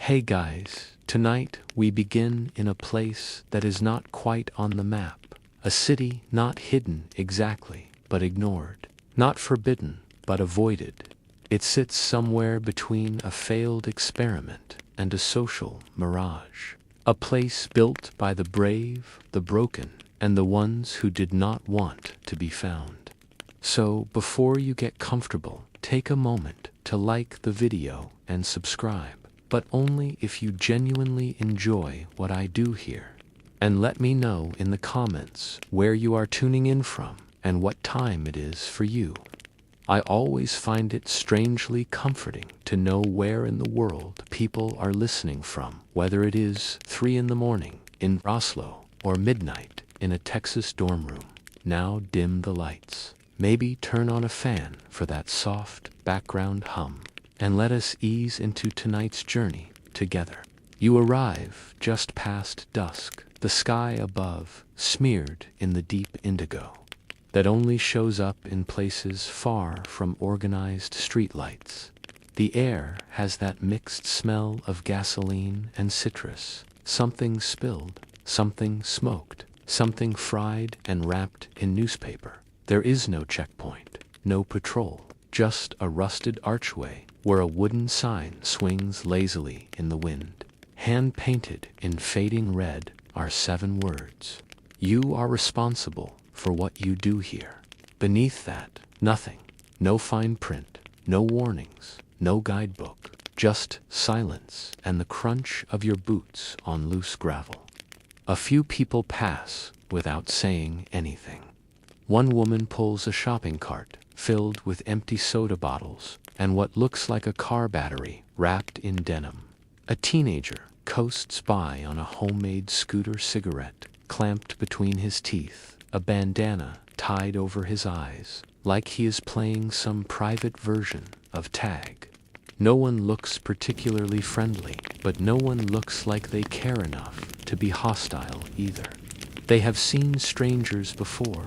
Hey guys, tonight we begin in a place that is not quite on the map. A city not hidden exactly, but ignored. Not forbidden, but avoided. It sits somewhere between a failed experiment and a social mirage. A place built by the brave, the broken, and the ones who did not want to be found. So, before you get comfortable, take a moment to like the video and subscribe, but only if you genuinely enjoy what I do here. And let me know in the comments where you are tuning in from and what time it is for you. I always find it strangely comforting to know where in the world people are listening from, whether it is 3 in the morning in Oslo or midnight in a Texas dorm room. Now dim the lights. Maybe turn on a fan for that soft background hum, and let us ease into tonight's journey together. You arrive just past dusk, the sky above smeared in the deep indigo that only shows up in places far from organized streetlights. The air has that mixed smell of gasoline and citrus, something spilled, something smoked, something fried and wrapped in newspaper. There is no checkpoint, no patrol, just a rusted archway where a wooden sign swings lazily in the wind. Hand-painted in fading red are 7 words. You are responsible for what you do here. Beneath that, nothing. No fine print, no warnings, no guidebook, just silence and the crunch of your boots on loose gravel. A few people pass without saying anything. One woman pulls a shopping cart filled with empty soda bottles and what looks like a car battery wrapped in denim. A teenager coasts by on a homemade scooter cigarette clamped between his teeth, a bandana tied over his eyes, like he is playing some private version of tag. No one looks particularly friendly, but no one looks like they care enough to be hostile either. They have seen strangers before.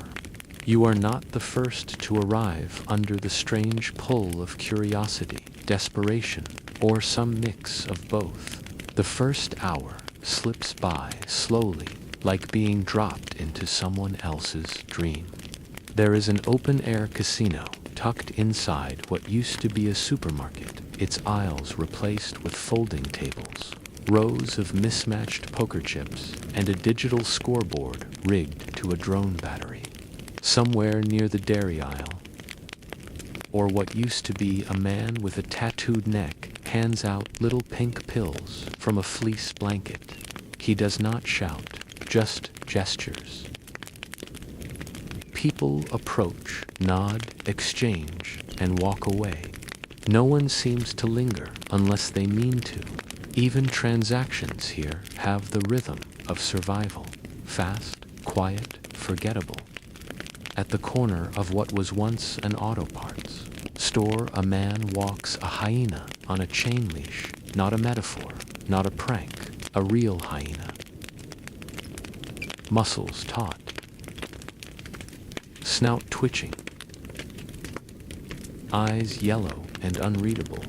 You are not the first to arrive under the strange pull of curiosity, desperation, or some mix of both. The first hour slips by slowly, like being dropped into someone else's dream. There is an open-air casino tucked inside what used to be a supermarket, its aisles replaced with folding tables, rows of mismatched poker chips, and a digital scoreboard rigged to a drone battery. Somewhere near the dairy aisle, or what used to be a man with a tattooed neck hands out little pink pills from a fleece blanket. He does not shout, just gestures. People approach, nod, exchange, and walk away. No one seems to linger unless they mean to. Even transactions here have the rhythm of survival. Fast, quiet, forgettable. At the corner of what was once an auto parts store, a man walks a hyena on a chain leash. Not a metaphor, not a prank, a real hyena. Muscles taut, snout twitching, eyes yellow and unreadable.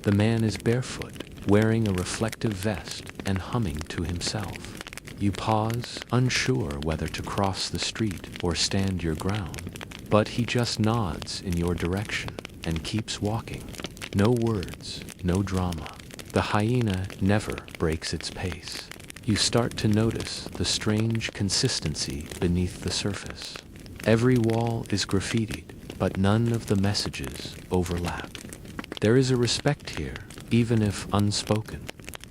The man is barefoot, wearing a reflective vest and humming to himself. You pause, unsure whether to cross the street or stand your ground, but he just nods in your direction and keeps walking. No words, no drama. The hyena never breaks its pace. You start to notice the strange consistency beneath the surface. Every wall is graffitied, but none of the messages overlap. There is a respect here, even if unspoken.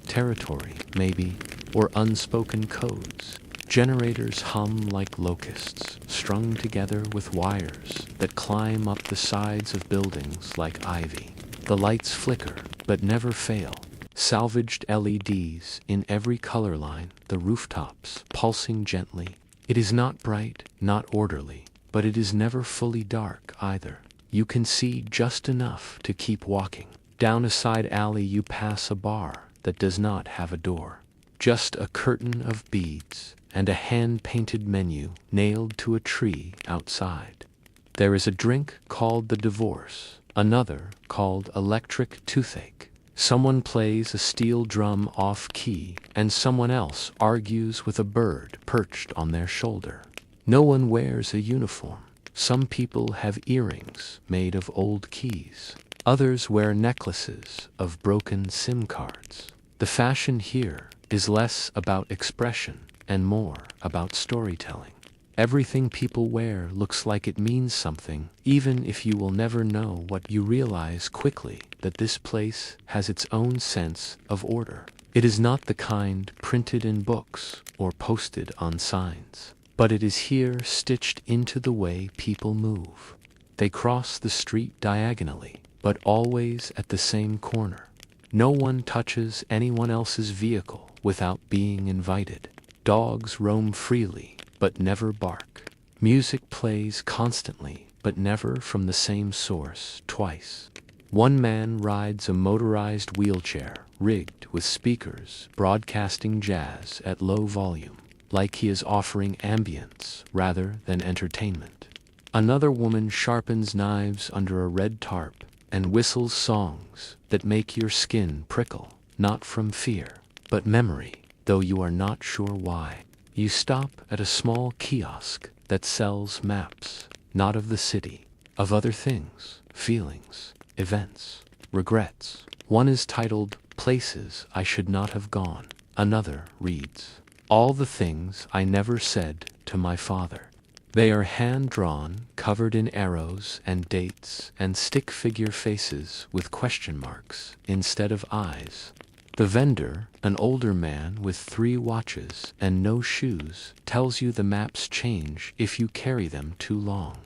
Territory, maybe, or unspoken codes. Generators hum like locusts, strung together with wires that climb up the sides of buildings like ivy. The lights flicker, but never fail. Salvaged LEDs in every color line, the rooftops pulsing gently. It is not bright, not orderly, but it is never fully dark either. You can see just enough to keep walking. Down a side alley you pass a bar that does not have a door. Just a curtain of beads and a hand-painted menu nailed to a tree outside. There is a drink called the divorce, another called electric toothache, Someone plays a steel drum off-key, and someone else argues with a bird perched on their shoulder. No one wears a uniform. Some people have earrings made of old keys. Others wear necklaces of broken SIM cards. The fashion here is less about expression and more about storytelling. Everything people wear looks like it means something, even if you will never know what. You realize quickly that this place has its own sense of order. It is not the kind printed in books or posted on signs, but it is here stitched into the way people move. They cross the street diagonally, but always at the same corner. No one touches anyone else's vehicle without being invited. Dogs roam freely, but never bark. Music plays constantly, but never from the same source twice. One man rides a motorized wheelchair rigged with speakers broadcasting jazz at low volume, like he is offering ambience rather than entertainment. Another woman sharpens knives under a red tarp and whistles songs that make your skin prickle, not from fear, but memory, though you are not sure why. You stop at a small kiosk that sells maps, not of the city, of other things, feelings, events, regrets. One is titled Places I Should Not Have Gone. Another reads, All the Things I Never Said to My Father. They are hand-drawn, covered in arrows and dates and stick figure faces with question marks instead of eyes. The vendor, an older man with 3 watches and no shoes, tells you the maps change if you carry them too long.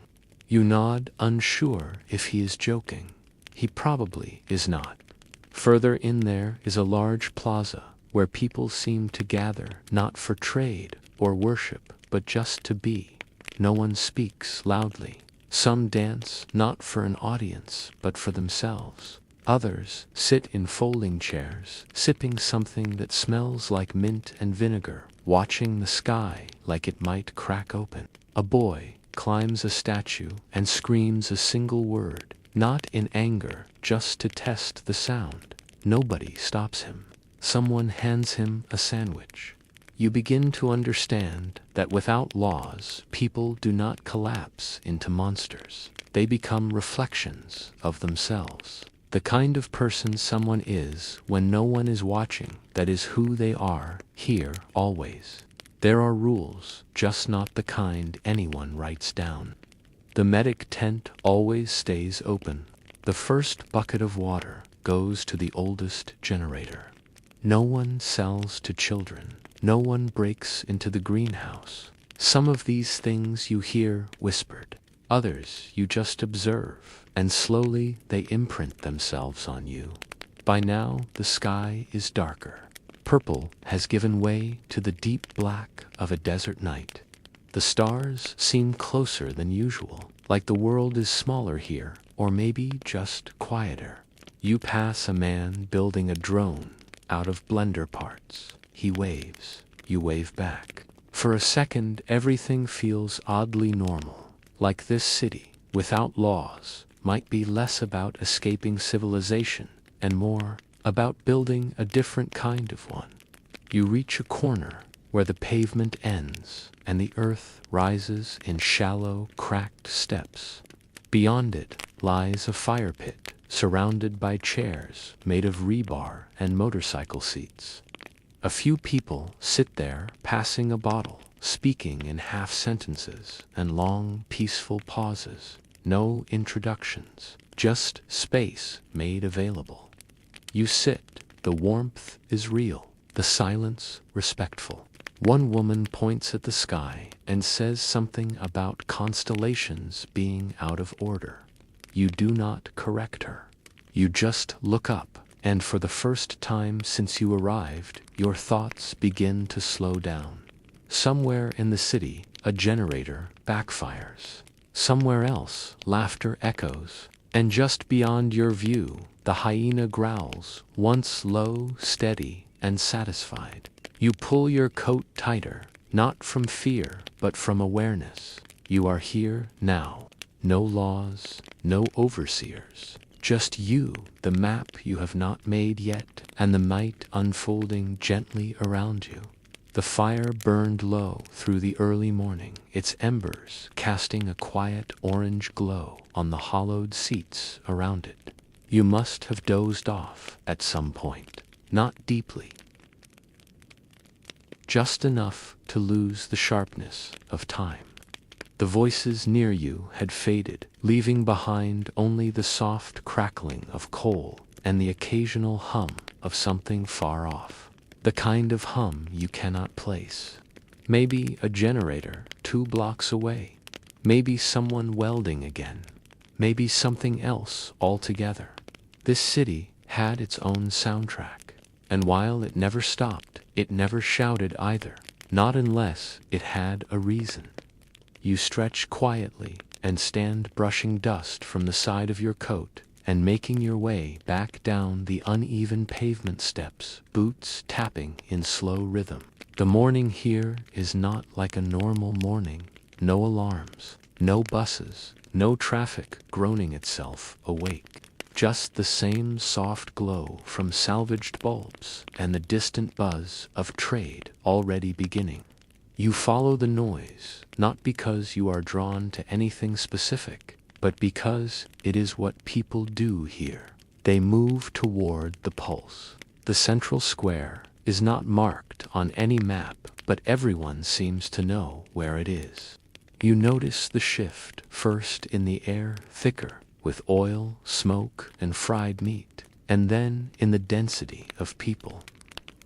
You nod, unsure if he is joking. He probably is not. Further in there is a large plaza where people seem to gather not for trade or worship, but just to be. No one speaks loudly. Some dance not for an audience, but for themselves. Others sit in folding chairs, sipping something that smells like mint and vinegar, watching the sky like it might crack open. A boy climbs a statue and screams a single word, not in anger, just to test the sound. Nobody stops him. Someone hands him a sandwich. You begin to understand that without laws, people do not collapse into monsters. They become reflections of themselves. The kind of person someone is when no one is watching, that is who they are, here, always. There are rules, just not the kind anyone writes down. The medic tent always stays open. The first bucket of water goes to the oldest generator. No one sells to children. No one breaks into the greenhouse. Some of these things you hear whispered. Others you just observe, and slowly they imprint themselves on you. By now the sky is darker. Purple has given way to the deep black of a desert night. The stars seem closer than usual, like the world is smaller here, or maybe just quieter. You pass a man building a drone out of blender parts. He waves. You wave back. For a second everything feels oddly normal. Like this city, without laws, might be less about escaping civilization and more about building a different kind of one. You reach a corner where the pavement ends and the earth rises in shallow, cracked steps. Beyond it lies a fire pit surrounded by chairs made of rebar and motorcycle seats. A few people sit there passing a bottle, speaking in half sentences and long, peaceful pauses. No introductions, just space made available. You sit. The warmth is real, the silence respectful. One woman points at the sky and says something about constellations being out of order. You do not correct her. You just look up, and for the first time since you arrived, your thoughts begin to slow down. Somewhere in the city, a generator backfires. Somewhere else, laughter echoes. And just beyond your view, the hyena growls, once low, steady, and satisfied. You pull your coat tighter, not from fear, but from awareness. You are here now. No laws, no overseers. Just you, the map you have not made yet, and the night unfolding gently around you. The fire burned low through the early morning, its embers casting a quiet orange glow on the hollowed seats around it. You must have dozed off at some point, not deeply, just enough to lose the sharpness of time. The voices near you had faded, leaving behind only the soft crackling of coal and the occasional hum of something far off. The kind of hum you cannot place. Maybe a generator 2 blocks away. Maybe someone welding again. Maybe something else altogether. This city had its own soundtrack, and while it never stopped, it never shouted either, not unless it had a reason. You stretch quietly and stand brushing dust from the side of your coat and making your way back down the uneven pavement steps, boots tapping in slow rhythm. The morning here is not like a normal morning. No alarms, no buses, no traffic groaning itself awake. Just the same soft glow from salvaged bulbs and the distant buzz of trade already beginning. You follow the noise, not because you are drawn to anything specific, but because it is what people do here. They move toward the pulse. The central square is not marked on any map, but everyone seems to know where it is. You notice the shift, first in the air thicker, with oil, smoke, and fried meat, and then in the density of people.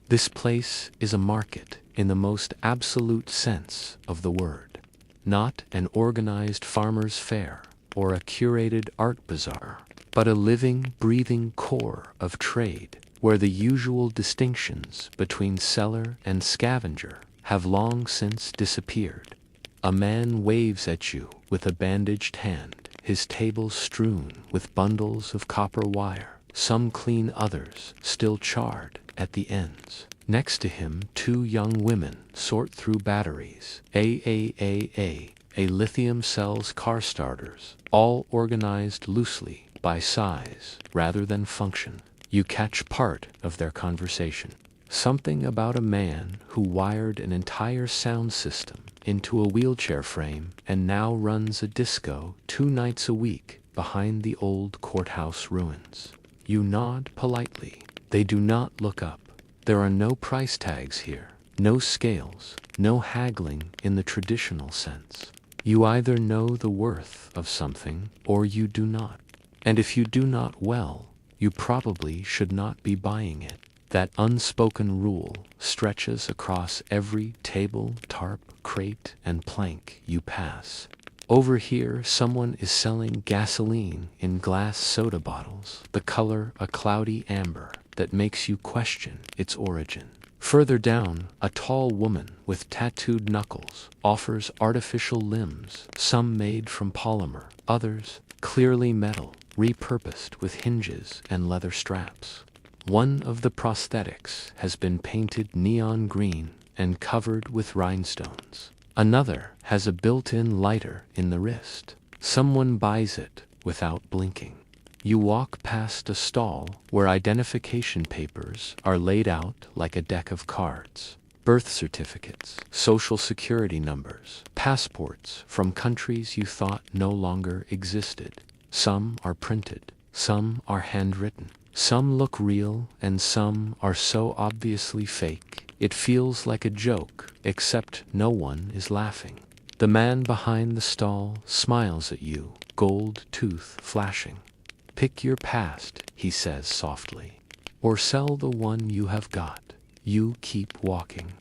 This place is a market in the most absolute sense of the word, not an organized farmer's fair or a curated art bazaar, but a living, breathing core of trade where the usual distinctions between seller and scavenger have long since disappeared. A man waves at you with a bandaged hand, his table strewn with bundles of copper wire, some clean, others still charred at the ends. Next to him, 2 young women sort through batteries, a lithium cells car starters, all organized loosely by size rather than function. You catch part of their conversation. Something about a man who wired an entire sound system into a wheelchair frame and now runs a disco 2 nights a week behind the old courthouse ruins. You nod politely. They do not look up. There are no price tags here, no scales, no haggling in the traditional sense. You either know the worth of something or you do not. And if you do not, well, you probably should not be buying it. That unspoken rule stretches across every table, tarp, crate, and plank you pass. Over here, someone is selling gasoline in glass soda bottles, the color a cloudy amber that makes you question its origin. Further down, a tall woman with tattooed knuckles offers artificial limbs, some made from polymer, others clearly metal, repurposed with hinges and leather straps. One of the prosthetics has been painted neon green and covered with rhinestones. Another has a built-in lighter in the wrist. Someone buys it without blinking. You walk past a stall where identification papers are laid out like a deck of cards. Birth certificates, social security numbers, passports from countries you thought no longer existed. Some are printed, some are handwritten. Some look real and some are so obviously fake, it feels like a joke, except no one is laughing. The man behind the stall smiles at you, gold tooth flashing. Pick your past, he says softly, or sell the one you have got. You keep walking.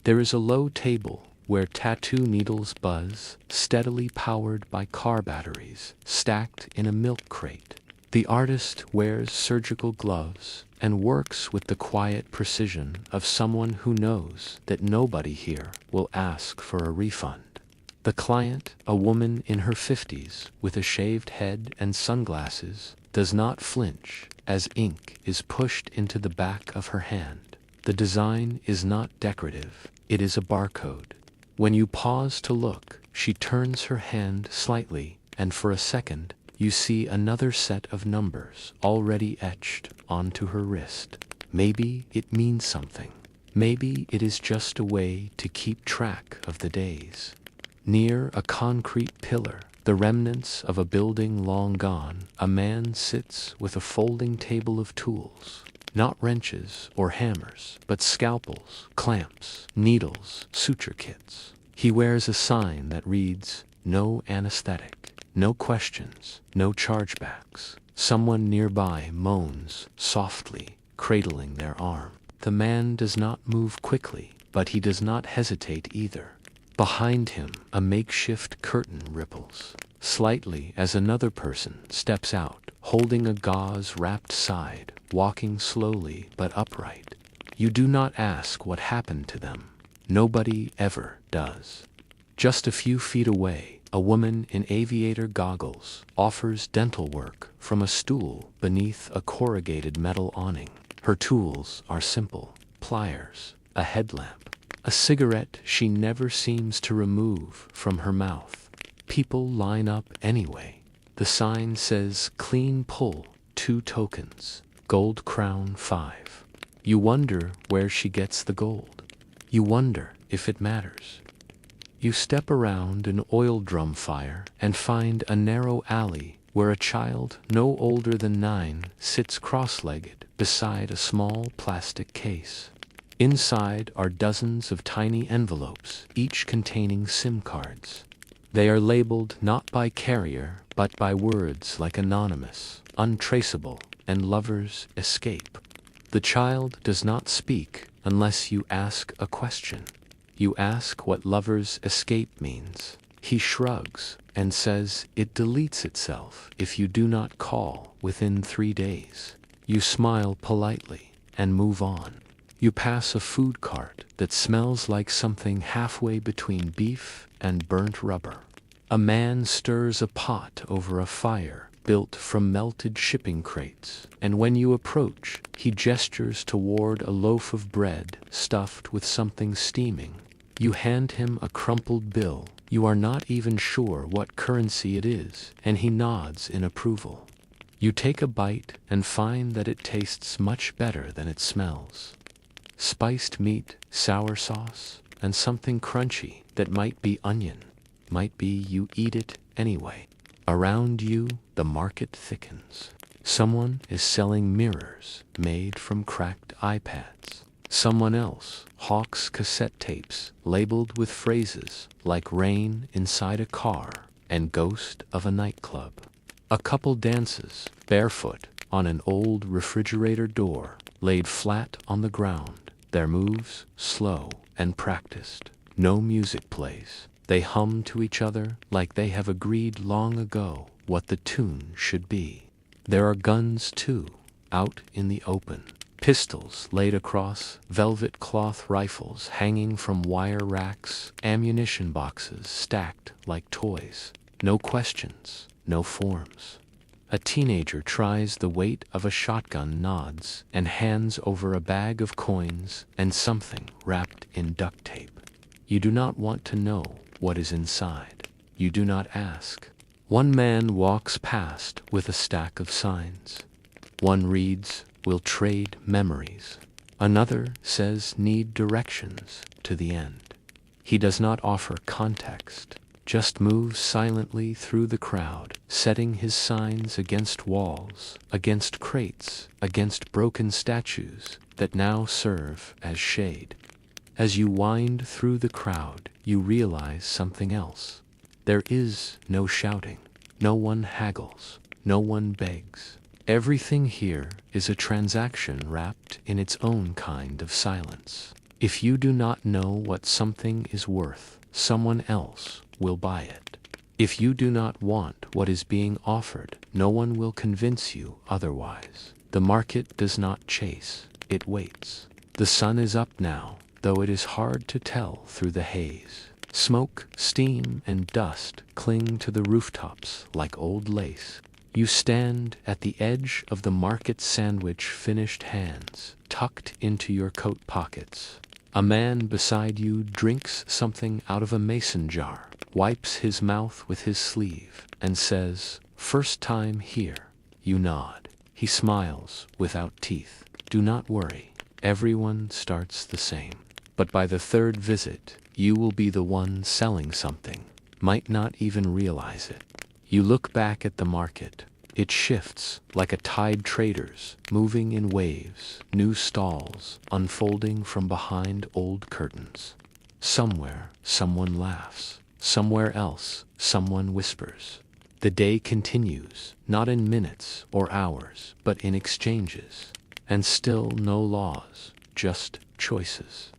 There is a low table where tattoo needles buzz, steadily powered by car batteries, stacked in a milk crate. The artist wears surgical gloves and works with the quiet precision of someone who knows that nobody here will ask for a refund. The client, a woman in her 50s with a shaved head and sunglasses, does not flinch as ink is pushed into the back of her hand. The design is not decorative, it is a barcode. When you pause to look, she turns her hand slightly, and for a second, you see another set of numbers already etched onto her wrist. Maybe it means something. Maybe it is just a way to keep track of the days. Near a concrete pillar, the remnants of a building long gone, a man sits with a folding table of tools. Not wrenches or hammers, but scalpels, clamps, needles, suture kits. He wears a sign that reads, "No anesthetic, no questions, no chargebacks." Someone nearby moans softly, cradling their arm. The man does not move quickly, but he does not hesitate either. Behind him, a makeshift curtain ripples slightly as another person steps out, holding a gauze-wrapped side, walking slowly but upright. You do not ask what happened to them. Nobody ever does. Just a few feet away, a woman in aviator goggles offers dental work from a stool beneath a corrugated metal awning. Her tools are simple: pliers, a headlamp, a cigarette she never seems to remove from her mouth. People line up anyway. The sign says "Clean Pull, 2 tokens, Gold Crown 5. You wonder where she gets the gold. You wonder if it matters. You step around an oil drum fire and find a narrow alley where a child no older than 9 sits cross-legged beside a small plastic case. Inside are dozens of tiny envelopes, each containing SIM cards. They are labeled not by carrier, but by words like anonymous, untraceable, and lover's escape. The child does not speak unless you ask a question. You ask what lover's escape means. He shrugs and says it deletes itself if you do not call within 3 days. You smile politely and move on. You pass a food cart that smells like something halfway between beef and burnt rubber. A man stirs a pot over a fire built from melted shipping crates, and when you approach, he gestures toward a loaf of bread stuffed with something steaming. You hand him a crumpled bill. You are not even sure what currency it is, and he nods in approval. You take a bite and find that it tastes much better than it smells. Spiced meat, sour sauce, and something crunchy that might be onion. Might be you eat it anyway. Around you, the market thickens. Someone is selling mirrors made from cracked iPads. Someone else hawks cassette tapes labeled with phrases like "rain inside a car" and "ghost of a nightclub." A couple dances, barefoot, on an old refrigerator door laid flat on the ground, their moves slow and practiced. No music plays. They hum to each other like they have agreed long ago what the tune should be. There are guns, too, out in the open. Pistols laid across velvet cloth rifles hanging from wire racks, ammunition boxes stacked like toys. No questions, no forms. A teenager tries the weight of a shotgun, nods, and hands over a bag of coins and something wrapped in duct tape. You do not want to know what is inside. You do not ask. One man walks past with a stack of signs. One reads, "We'll trade memories." Another says, "Need directions to the end." He does not offer context, just moves silently through the crowd, setting his signs against walls, against crates, against broken statues that now serve as shade. As you wind through the crowd, you realize something else. There is no shouting. No one haggles. No one begs. Everything here is a transaction wrapped in its own kind of silence. If you do not know what something is worth, someone else will buy it. If you do not want what is being offered, no one will convince you otherwise. The market does not chase, it waits. The sun is up now, though it is hard to tell through the haze. Smoke, steam, and dust cling to the rooftops like old lace. You stand at the edge of the market, sandwich finished hands tucked into your coat pockets. A man beside you drinks something out of a mason jar, wipes his mouth with his sleeve, and says, First time here. You nod. He smiles without teeth. Do not worry. Everyone starts the same. But by the third visit, you will be the one selling something. Might not even realize it. You look back at the market. It shifts like a tide, traders moving in waves, new stalls unfolding from behind old curtains. Somewhere, someone laughs. Somewhere else, someone whispers. The day continues, not in minutes or hours, but in exchanges. And still no laws, just choices.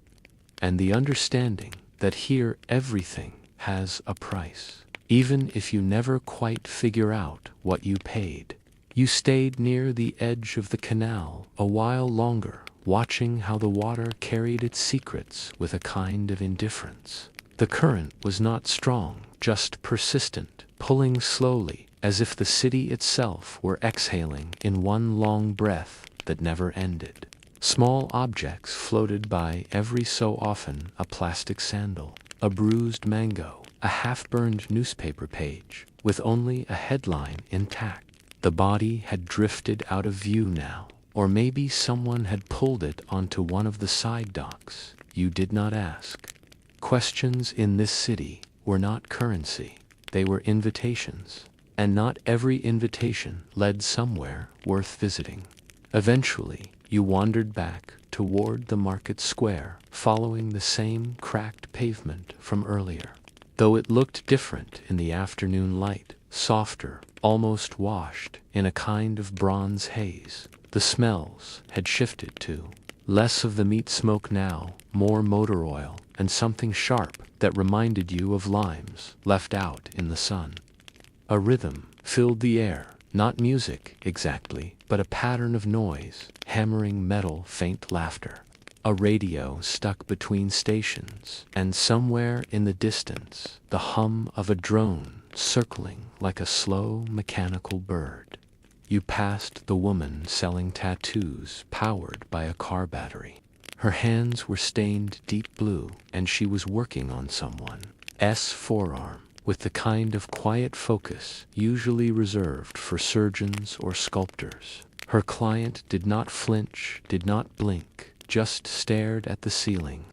And the understanding that here everything has a price. Even if you never quite figure out what you paid. You stayed near the edge of the canal a while longer, watching how the water carried its secrets with a kind of indifference. The current was not strong, just persistent, pulling slowly, as if the city itself were exhaling in one long breath that never ended. Small objects floated by every so often, a plastic sandal, a bruised mango, a half-burned newspaper page, with only a headline intact. The body had drifted out of view now, or maybe someone had pulled it onto one of the side docks. You did not ask. Questions in this city were not currency, they were invitations, and not every invitation led somewhere worth visiting. Eventually, you wandered back toward the market square, following the same cracked pavement from earlier. Though it looked different in the afternoon light, softer, almost washed in a kind of bronze haze. The smells had shifted too. Less of the meat smoke now, more motor oil, and something sharp that reminded you of limes left out in the sun. A rhythm filled the air, not music exactly, but a pattern of noise, hammering metal, faint laughter. A radio stuck between stations, and somewhere in the distance, the hum of a drone circling like a slow mechanical bird. You passed the woman selling tattoos powered by a car battery. Her hands were stained deep blue, and she was working on someone's forearm with the kind of quiet focus usually reserved for surgeons or sculptors. Her client did not flinch, did not blink, just stared at the ceiling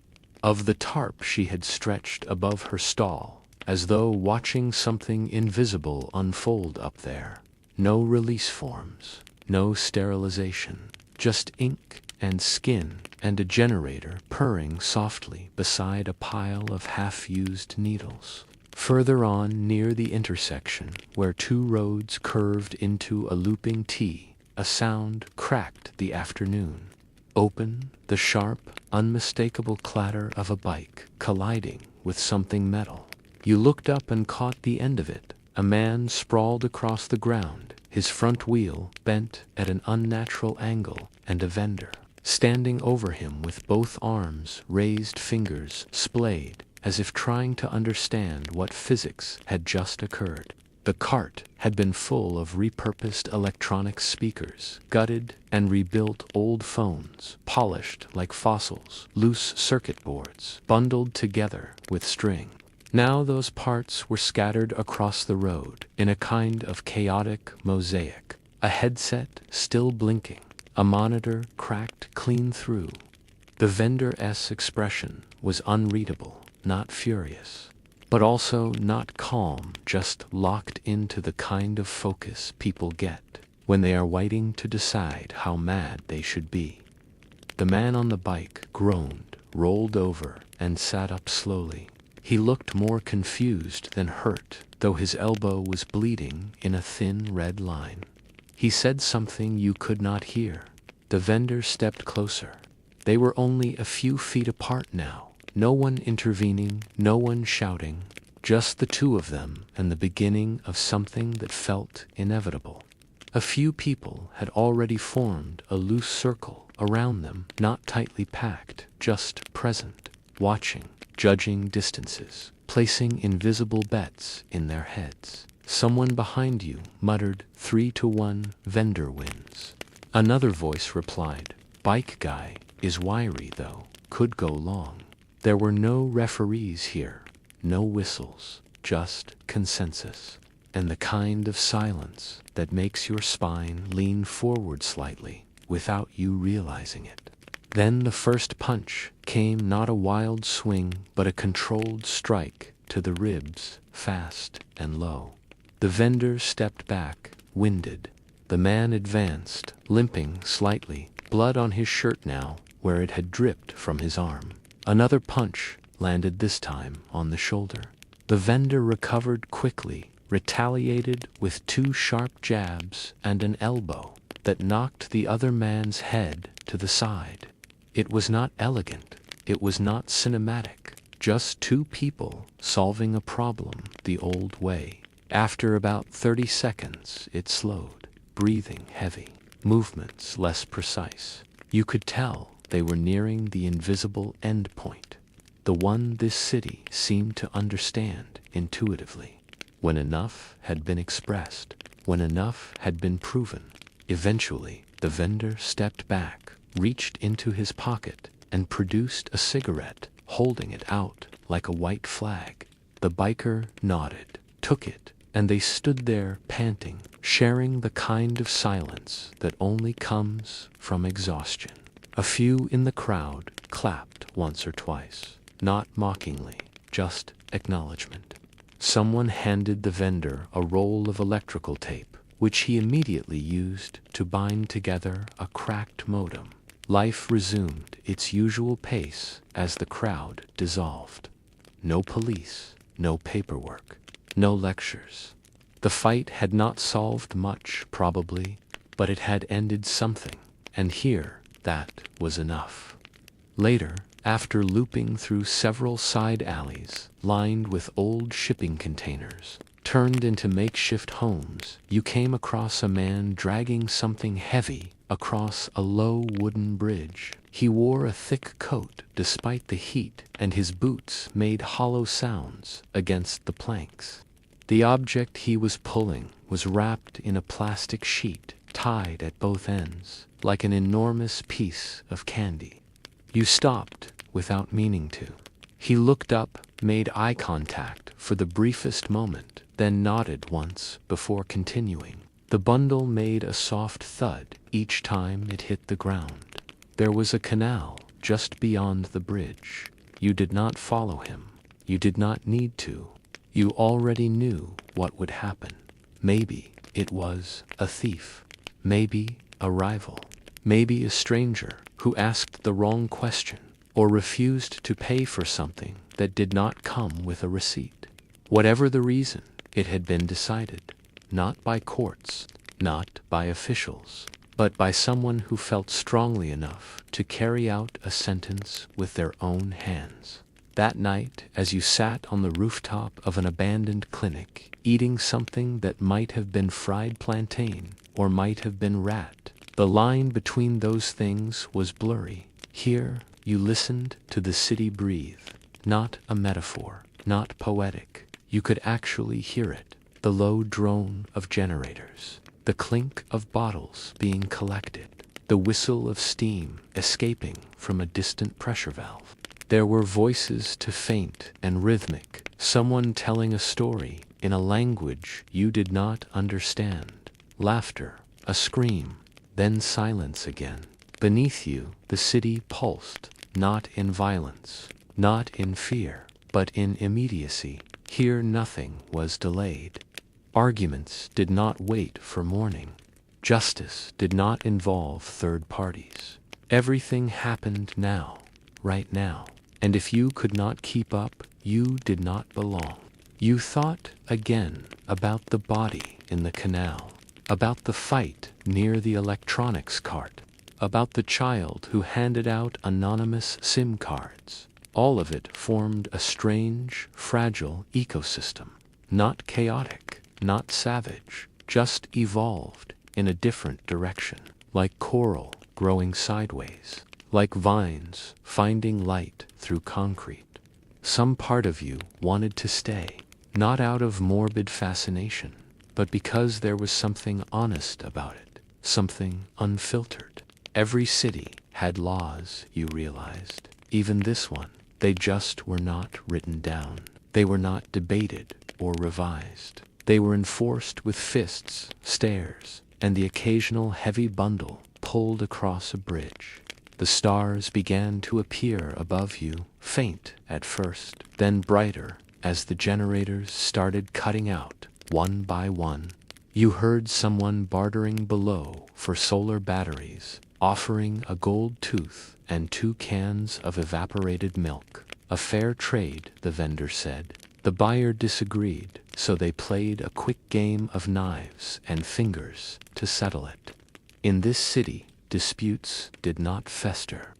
of the tarp she had stretched above her stall, as though watching something invisible unfold up there. No release forms, no sterilization, just ink and skin and a generator purring softly beside a pile of half-used needles. Further on, near the intersection, where two roads curved into a looping T, a sound cracked the afternoon. Open, the sharp, unmistakable clatter of a bike colliding with something metal. You looked up and caught the end of it. A man sprawled across the ground, his front wheel bent at an unnatural angle, and a vendor standing over him with both arms raised, fingers splayed, as if trying to understand what physics had just occurred. The cart had been full of repurposed electronic speakers, gutted and rebuilt old phones, polished like fossils, loose circuit boards, bundled together with string. Now those parts were scattered across the road in a kind of chaotic mosaic. A headset still blinking, a monitor cracked clean through. The vendor's expression was unreadable, not furious, but also not calm, just locked into the kind of focus people get when they are waiting to decide how mad they should be. The man on the bike groaned, rolled over, and sat up slowly. He looked more confused than hurt, though his elbow was bleeding in a thin red line. He said something you could not hear. The vendor stepped closer. They were only a few feet apart now. No one intervening, no one shouting, just the two of them and the beginning of something that felt inevitable. A few people had already formed a loose circle around them, not tightly packed, just present, watching, judging distances, placing invisible bets in their heads. Someone behind you muttered, 3-1, vendor wins. Another voice replied, bike guy is wiry though, could go long. There were no referees here, no whistles, just consensus. and the kind of silence that makes your spine lean forward slightly without you realizing it. Then the first punch came, not a wild swing, but a controlled strike to the ribs, fast and low. The vendor stepped back, winded. The man advanced, limping slightly, blood on his shirt now where it had dripped from his arm. Another punch landed, this time on the shoulder. The vendor recovered quickly, retaliated with 2 sharp jabs and an elbow that knocked the other man's head to the side. It was not elegant, it was not cinematic, just 2 people solving a problem the old way. After about 30 seconds, it slowed, breathing heavy, movements less precise. You could tell they were nearing the invisible end point, the one this city seemed to understand intuitively. When enough had been expressed, when enough had been proven, eventually the vendor stepped back, reached into his pocket, and produced a cigarette, holding it out like a white flag. The biker nodded, took it, and they stood there panting, sharing the kind of silence that only comes from exhaustion. A few in the crowd clapped once or twice, not mockingly, just acknowledgement. Someone handed the vendor a roll of electrical tape, which he immediately used to bind together a cracked modem. Life resumed its usual pace as the crowd dissolved. No police, no paperwork, no lectures. The fight had not solved much, probably, but it had ended something, and here that was enough. Later, after looping through several side alleys lined with old shipping containers, turned into makeshift homes, you came across a man dragging something heavy across a low wooden bridge. He wore a thick coat despite the heat, and his boots made hollow sounds against the planks. The object he was pulling was wrapped in a plastic sheet, tied at both ends, like an enormous piece of candy. You stopped without meaning to. He looked up, made eye contact for the briefest moment, then nodded once before continuing. The bundle made a soft thud each time it hit the ground. There was a canal just beyond the bridge. You did not follow him. You did not need to. You already knew what would happen. Maybe it was a thief. Maybe a rival. Maybe a stranger who asked the wrong question or refused to pay for something that did not come with a receipt. Whatever the reason, it had been decided, not by courts, not by officials, but by someone who felt strongly enough to carry out a sentence with their own hands. That night, as you sat on the rooftop of an abandoned clinic, eating something that might have been fried plantain or might have been rat, the line between those things was blurry. Here, you listened to the city breathe, not a metaphor, not poetic. You could actually hear it, the low drone of generators, the clink of bottles being collected, the whistle of steam escaping from a distant pressure valve. There were voices to faint and rhythmic, someone telling a story in a language you did not understand. Laughter, a scream, then silence again. Beneath you, the city pulsed, not in violence, not in fear, but in immediacy. Here nothing was delayed. Arguments did not wait for morning. Justice did not involve third parties. Everything happened now, right now. And if you could not keep up, you did not belong. You thought again about the body in the canal, about the fight near the electronics cart, about the child who handed out anonymous SIM cards. All of it formed a strange, fragile ecosystem, not chaotic, not savage, just evolved in a different direction, like coral growing sideways, like vines finding light through concrete. Some part of you wanted to stay, not out of morbid fascination, but because there was something honest about it, something unfiltered. Every city had laws, you realized, even this one. They just were not written down. They were not debated or revised. They were enforced with fists, stares, and the occasional heavy bundle pulled across a bridge. The stars began to appear above you, faint at first, then brighter as the generators started cutting out one by one. You heard someone bartering below for solar batteries, offering a gold tooth and 2 cans of evaporated milk. A fair trade, the vendor said. The buyer disagreed, so they played a quick game of knives and fingers to settle it. In this city, disputes did not fester.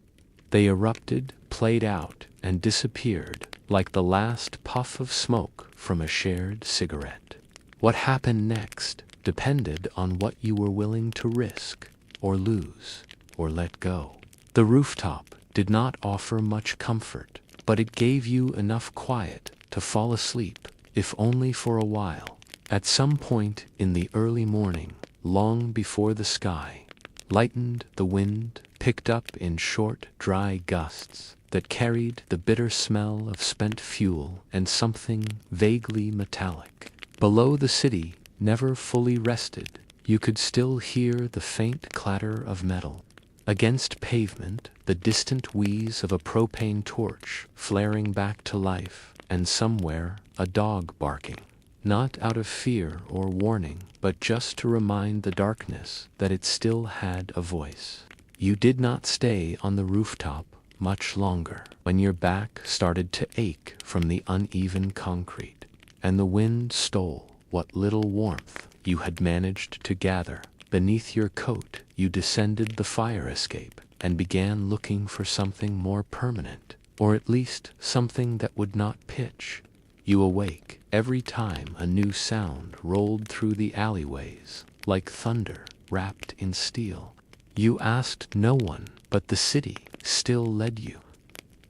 They erupted, played out, and disappeared like the last puff of smoke from a shared cigarette. What happened next depended on what you were willing to risk, or lose, or let go. The rooftop did not offer much comfort, but it gave you enough quiet to fall asleep, if only for a while. At some point in the early morning, long before the sky lightened, the wind picked up in short, dry gusts that carried the bitter smell of spent fuel and something vaguely metallic. Below, the city never fully rested. You could still hear the faint clatter of metal against pavement, the distant wheeze of a propane torch flaring back to life, and somewhere a dog barking. Not out of fear or warning, but just to remind the darkness that it still had a voice. You did not stay on the rooftop much longer when your back started to ache from the uneven concrete, and the wind stole what little warmth you had managed to gather beneath your coat. You descended the fire escape and began looking for something more permanent, or at least something that would not pitch. You awake every time a new sound rolled through the alleyways, like thunder wrapped in steel. You asked no one, but the city still led you.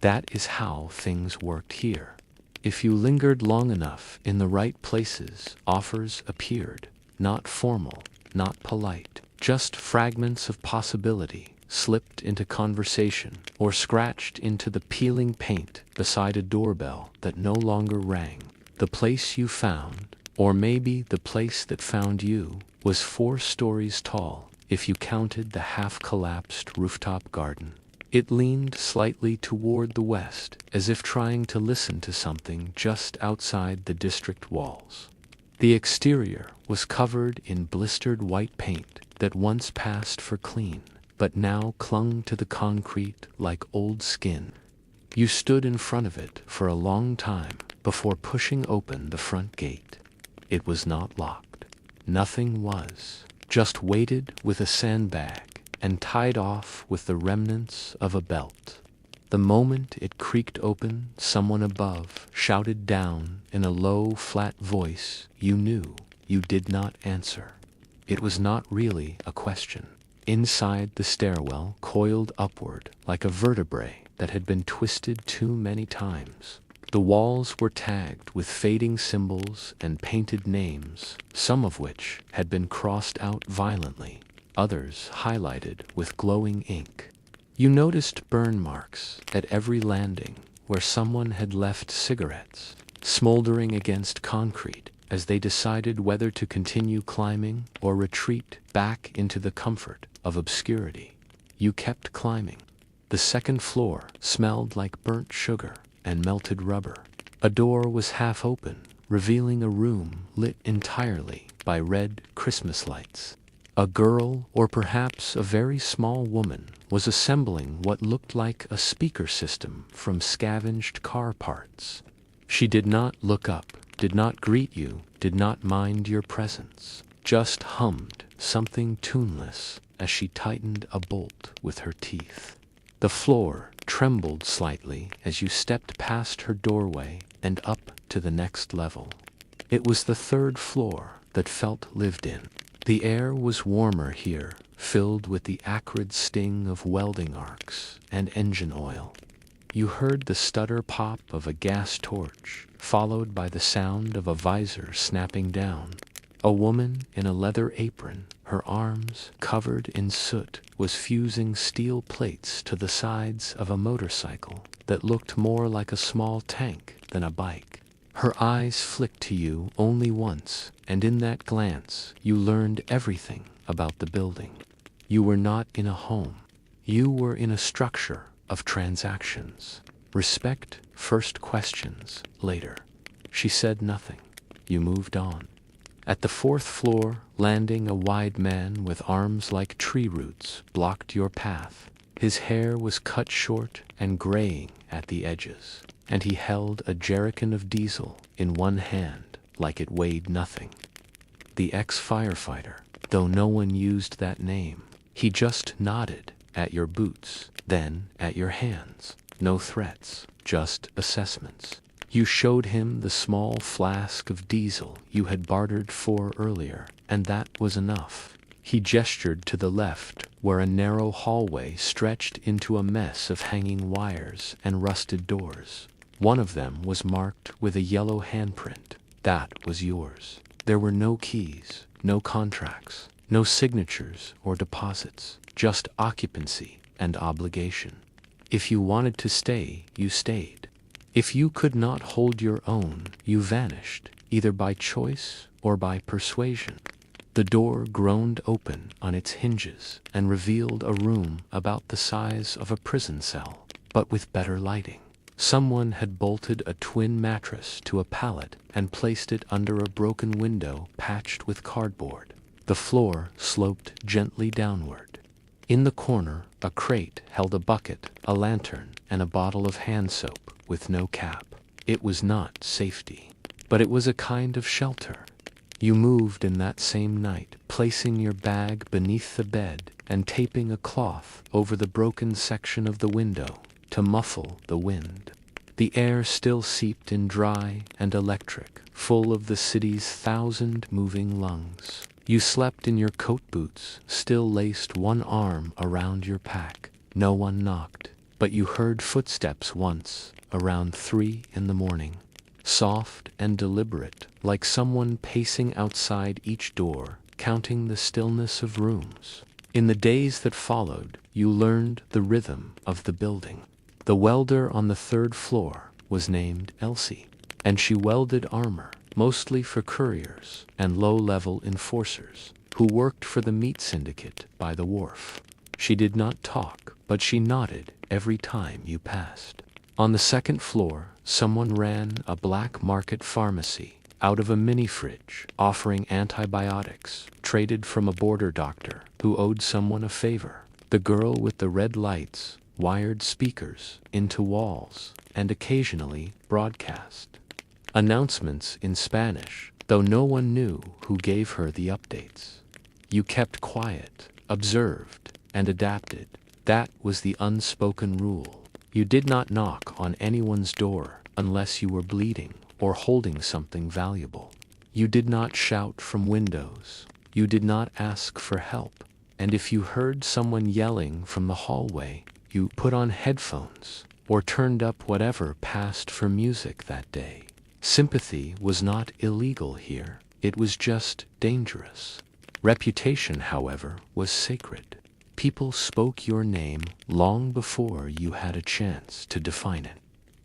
That is how things worked here. If you lingered long enough in the right places, offers appeared, not formal, not polite, just fragments of possibility slipped into conversation or scratched into the peeling paint beside a doorbell that no longer rang. The place you found, or maybe the place that found you, was 4 stories tall if you counted the half-collapsed rooftop garden. It leaned slightly toward the west, as if trying to listen to something just outside the district walls. The exterior was covered in blistered white paint that once passed for clean, but now clung to the concrete like old skin. You stood in front of it for a long time before pushing open the front gate. It was not locked. Nothing was, just weighted with a sandbag and tied off with the remnants of a belt. The moment it creaked open, someone above shouted down in a low, flat voice you knew. You did not answer. It was not really a question. Inside, the stairwell coiled upward like a vertebrae that had been twisted too many times. The walls were tagged with fading symbols and painted names, some of which had been crossed out violently, others highlighted with glowing ink. You noticed burn marks at every landing where someone had left cigarettes, smoldering against concrete as they decided whether to continue climbing or retreat back into the comfort of obscurity. You kept climbing. The second floor smelled like burnt sugar and melted rubber. A door was half open, revealing a room lit entirely by red Christmas lights. A girl, or perhaps a very small woman, was assembling what looked like a speaker system from scavenged car parts. She did not look up, did not greet you, did not mind your presence, just hummed something tuneless as she tightened a bolt with her teeth. The floor trembled slightly as you stepped past her doorway and up to the next level. It was the 3rd floor that felt lived in. The air was warmer here, filled with the acrid sting of welding arcs and engine oil. You heard the stutter pop of a gas torch, followed by the sound of a visor snapping down. A woman in a leather apron, her arms covered in soot, was fusing steel plates to the sides of a motorcycle that looked more like a small tank than a bike. Her eyes flicked to you only once, and in that glance you learned everything about the building. You were not in a home. You were in a structure of transactions. Respect first, questions later. She said nothing. You moved on. At the fourth floor landing, a wide man with arms like tree roots blocked your path. His hair was cut short and graying at the edges, and he held a jerrycan of diesel in one hand like it weighed nothing. The ex-firefighter, though no one used that name. He just nodded at your boots, then at your hands. No threats, just assessments. You showed him the small flask of diesel you had bartered for earlier, and that was enough. He gestured to the left, where a narrow hallway stretched into a mess of hanging wires and rusted doors. One of them was marked with a yellow handprint. That was yours. There were no keys, no contracts, no signatures or deposits, just occupancy and obligation. If you wanted to stay, you stayed. If you could not hold your own, you vanished, either by choice or by persuasion. The door groaned open on its hinges and revealed a room about the size of a prison cell, but with better lighting. Someone had bolted a twin mattress to a pallet and placed it under a broken window patched with cardboard. The floor sloped gently downward. In the corner, a crate held a bucket, a lantern, and a bottle of hand soap with no cap. It was not safety, but it was a kind of shelter. You moved in that same night, placing your bag beneath the bed and taping a cloth over the broken section of the window to muffle the wind. The air still seeped in dry and electric, full of the city's 1,000 moving lungs. You slept in your coat boots, still laced one arm around your pack. No one knocked, but you heard footsteps once, around 3 in the morning. Soft and deliberate, like someone pacing outside each door, counting the stillness of rooms. In the days that followed, you learned the rhythm of the building. The welder on the 3rd floor was named Elsie, and she welded armor, mostly for couriers and low-level enforcers who worked for the meat syndicate by the wharf. She did not talk, but she nodded every time you passed. On the 2nd floor, someone ran a black market pharmacy out of a mini-fridge, offering antibiotics, traded from a border doctor who owed someone a favor. The girl with the red lights wired speakers into walls and occasionally broadcast announcements in Spanish, though no one knew who gave her the updates. You kept quiet, observed, and adapted. That was the unspoken rule. You did not knock on anyone's door unless you were bleeding or holding something valuable. You did not shout from windows. You did not ask for help. And if you heard someone yelling from the hallway, you put on headphones or turned up whatever passed for music that day. Sympathy was not illegal here. It was just dangerous. Reputation, however, was sacred. People spoke your name long before you had a chance to define it.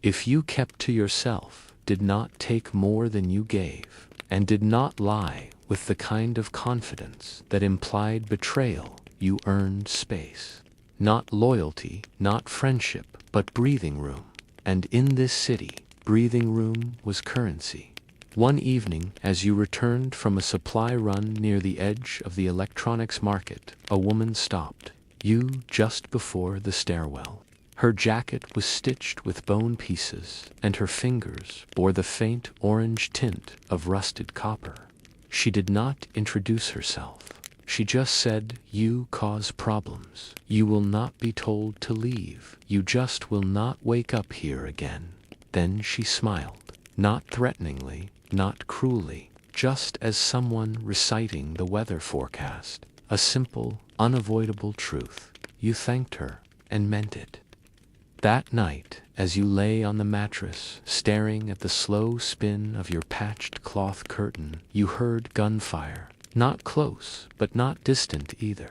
If you kept to yourself, did not take more than you gave, and did not lie with the kind of confidence that implied betrayal, you earned space. Not loyalty, not friendship, but breathing room. And in this city, breathing room was currency. One evening, as you returned from a supply run near the edge of the electronics market, a woman stopped you just before the stairwell. Her jacket was stitched with bone pieces, and her fingers bore the faint orange tint of rusted copper. She did not introduce herself. She just said, "You cause problems. You will not be told to leave. You just will not wake up here again." Then she smiled, not threateningly, not cruelly, just as someone reciting the weather forecast, a simple, unavoidable truth. You thanked her and meant it. That night, as you lay on the mattress, staring at the slow spin of your patched cloth curtain, you heard gunfire, not close, but not distant either.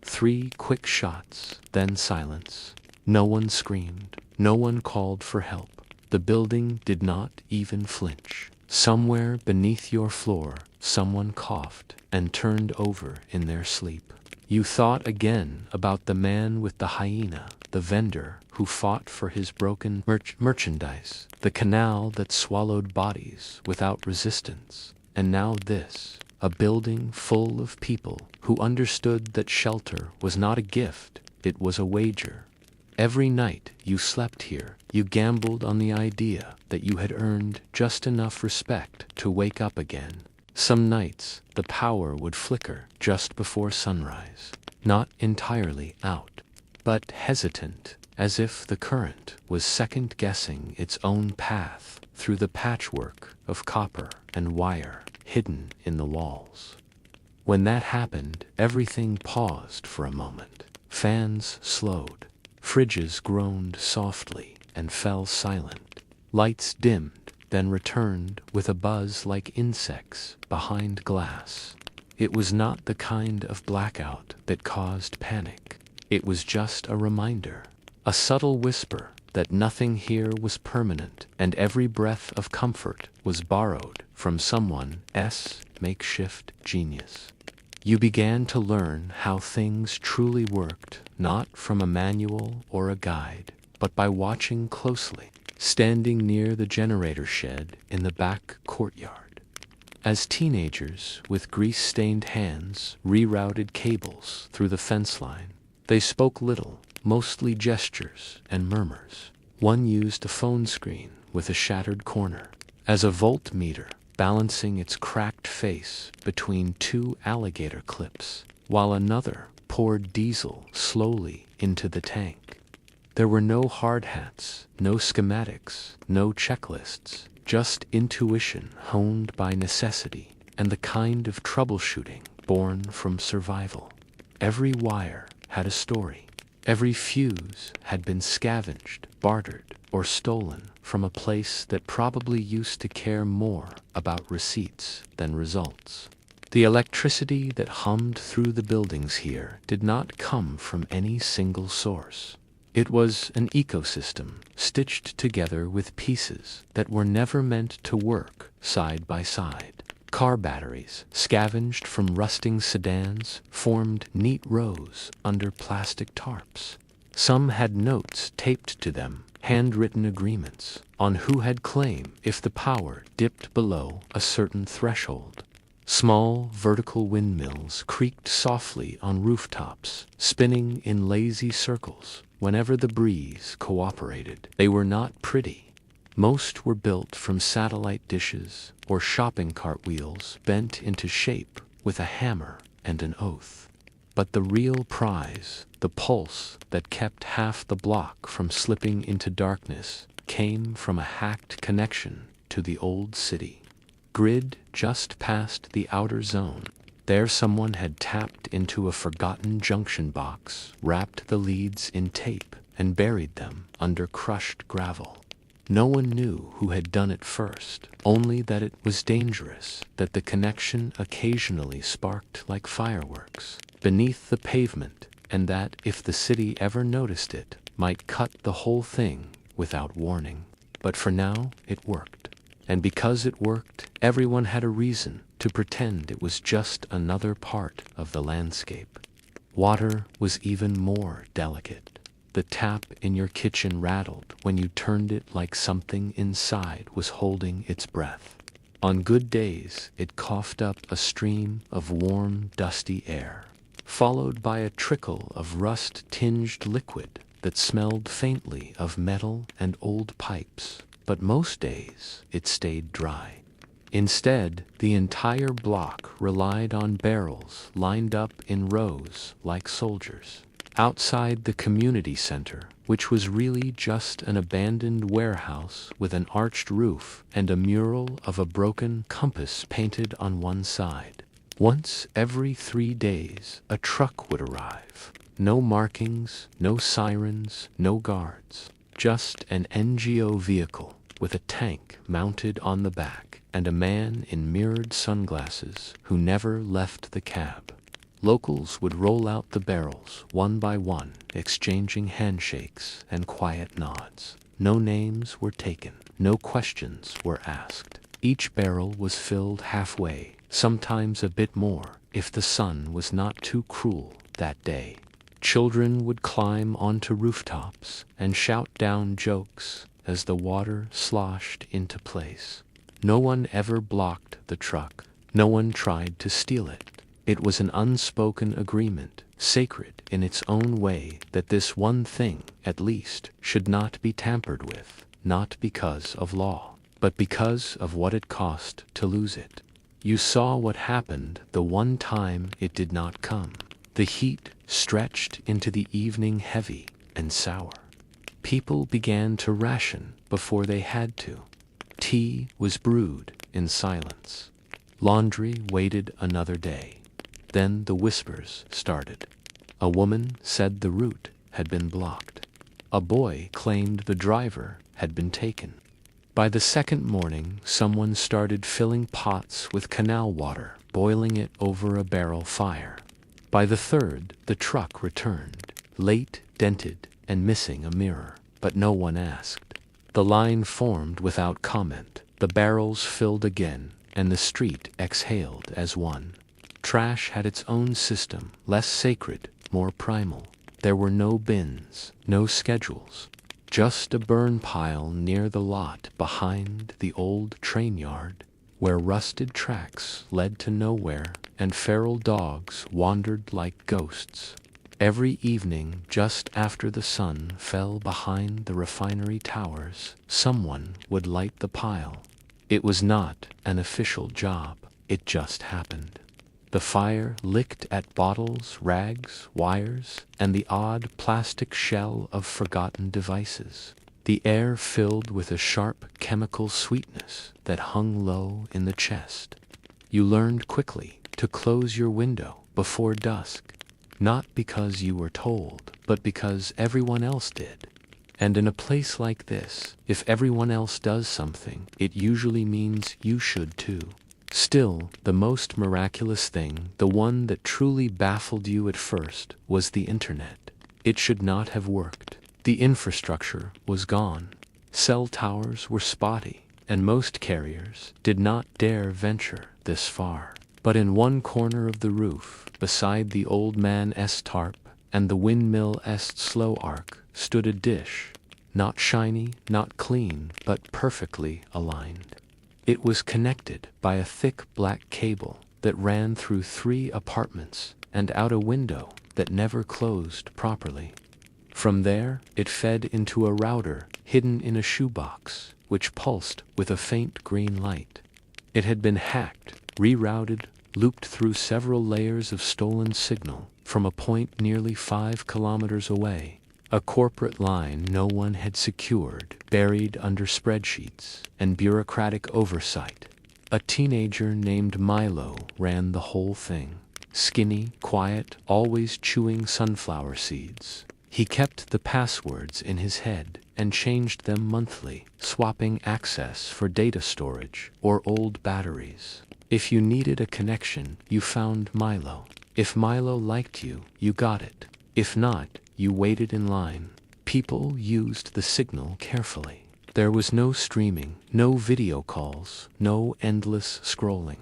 3 quick shots, then silence. No one screamed, no one called for help. The building did not even flinch. Somewhere beneath your floor, someone coughed and turned over in their sleep. You thought again about the man with the hyena, the vendor who fought for his broken merchandise, the canal that swallowed bodies without resistance, and now this, a building full of people who understood that shelter was not a gift, it was a wager. Every night you slept here, you gambled on the idea that you had earned just enough respect to wake up again. Some nights, the power would flicker just before sunrise, not entirely out, but hesitant, as if the current was second-guessing its own path through the patchwork of copper and wire hidden in the walls. When that happened, everything paused for a moment. Fans slowed. Fridges groaned softly and fell silent. Lights dimmed, then returned with a buzz like insects behind glass. It was not the kind of blackout that caused panic. It was just a reminder, a subtle whisper that nothing here was permanent and every breath of comfort was borrowed from someone's makeshift genius. You began to learn how things truly worked, not from a manual or a guide, but by watching closely, standing near the generator shed in the back courtyard. As teenagers, with grease-stained hands, rerouted cables through the fence line, they spoke little, mostly gestures and murmurs. One used a phone screen with a shattered corner as a voltmeter, balancing its cracked face between two alligator clips, while another poured diesel slowly into the tank. There were no hard hats, no schematics, no checklists, just intuition honed by necessity and the kind of troubleshooting born from survival. Every wire had a story. Every fuse had been scavenged, bartered, or stolen from a place that probably used to care more about receipts than results. The electricity that hummed through the buildings here did not come from any single source. It was an ecosystem stitched together with pieces that were never meant to work side by side. Car batteries, scavenged from rusting sedans, formed neat rows under plastic tarps. Some had notes taped to them, handwritten agreements on who had claim if the power dipped below a certain threshold. Small vertical windmills creaked softly on rooftops, spinning in lazy circles whenever the breeze cooperated. They were not pretty. Most were built from satellite dishes or shopping cart wheels bent into shape with a hammer and an oath. But the real prize, the pulse that kept half the block from slipping into darkness, came from a hacked connection to the old city. Grid just past the outer zone. There someone had tapped into a forgotten junction box, wrapped the leads in tape, and buried them under crushed gravel. No one knew who had done it first, only that it was dangerous, that the connection occasionally sparked like fireworks beneath the pavement, and that, if the city ever noticed it, might cut the whole thing without warning. But for now, it worked. And because it worked, everyone had a reason to pretend it was just another part of the landscape. Water was even more delicate. The tap in your kitchen rattled when you turned it like something inside was holding its breath. On good days, it coughed up a stream of warm, dusty air, followed by a trickle of rust-tinged liquid that smelled faintly of metal and old pipes. But most days, it stayed dry. Instead, the entire block relied on barrels lined up in rows like soldiers. Outside the community center, which was really just an abandoned warehouse with an arched roof and a mural of a broken compass painted on one side. Once every 3 days, a truck would arrive. No markings, no sirens, no guards. Just an NGO vehicle with a tank mounted on the back and a man in mirrored sunglasses who never left the cab. Locals would roll out the barrels one by one, exchanging handshakes and quiet nods. No names were taken, no questions were asked. Each barrel was filled halfway, sometimes a bit more, if the sun was not too cruel that day. Children would climb onto rooftops and shout down jokes as the water sloshed into place. No one ever blocked the truck. No one tried to steal it. It was an unspoken agreement, sacred in its own way, that this one thing, at least, should not be tampered with, not because of law, but because of what it cost to lose it. You saw what happened the one time it did not come. The heat stretched into the evening heavy and sour. People began to ration before they had to. Tea was brewed in silence. Laundry waited another day. Then the whispers started. A woman said the route had been blocked. A boy claimed the driver had been taken. By the second morning, someone started filling pots with canal water, boiling it over a barrel fire. By the third, the truck returned, late, dented, and missing a mirror, but no one asked. The line formed without comment. The barrels filled again, and the street exhaled as one. Trash had its own system, less sacred, more primal. There were no bins, no schedules, just a burn pile near the lot behind the old train yard, where rusted tracks led to nowhere and feral dogs wandered like ghosts. Every evening, just after the sun fell behind the refinery towers, someone would light the pile. It was not an official job, it just happened. The fire licked at bottles, rags, wires, and the odd plastic shell of forgotten devices. The air filled with a sharp chemical sweetness that hung low in the chest. You learned quickly to close your window before dusk, not because you were told, but because everyone else did. And in a place like this, if everyone else does something, it usually means you should too. Still, the most miraculous thing, the one that truly baffled you at first, was the internet. It should not have worked. The infrastructure was gone. Cell towers were spotty, and most carriers did not dare venture this far. But in one corner of the roof, beside the old man's tarp and the windmill's slow arc, stood a dish, not shiny, not clean, but perfectly aligned. It was connected by a thick black cable that ran through 3 apartments and out a window that never closed properly. From there, it fed into a router hidden in a shoebox, which pulsed with a faint green light. It had been hacked, rerouted, looped through several layers of stolen signal from a point nearly 5 kilometers away. A corporate line no one had secured, buried under spreadsheets and bureaucratic oversight. A teenager named Milo ran the whole thing. Skinny, quiet, always chewing sunflower seeds. He kept the passwords in his head and changed them monthly, swapping access for data storage or old batteries. If you needed a connection, you found Milo. If Milo liked you, you got it. If not, you waited in line. People used the signal carefully. There was no streaming, no video calls, no endless scrolling.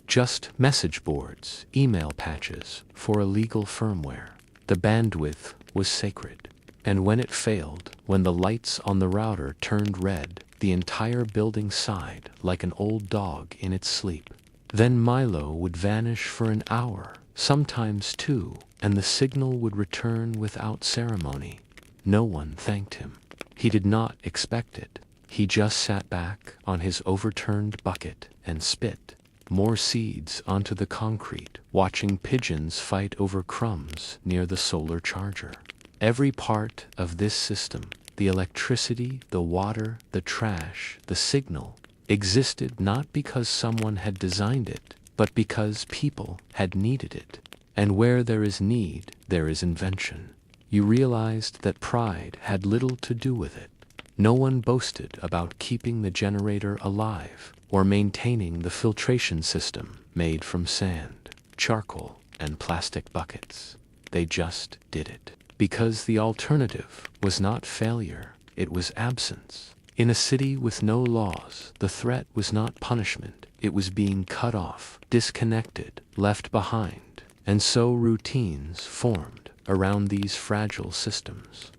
Just message boards, email patches for illegal firmware. The bandwidth was sacred. And when it failed, when the lights on the router turned red, the entire building sighed like an old dog in its sleep. Then Milo would vanish for an hour, sometimes 2, and the signal would return without ceremony. No one thanked him. He did not expect it. He just sat back on his overturned bucket and spit more seeds onto the concrete, watching pigeons fight over crumbs near the solar charger. Every part of this system, the electricity, the water, the trash, the signal, existed not because someone had designed it, but because people had needed it. And where there is need, there is invention. You realized that pride had little to do with it. No one boasted about keeping the generator alive or maintaining the filtration system made from sand, charcoal, and plastic buckets. They just did it. Because the alternative was not failure, it was absence. In a city with no laws, the threat was not punishment, it was being cut off, disconnected, left behind. And so routines formed around these fragile systems.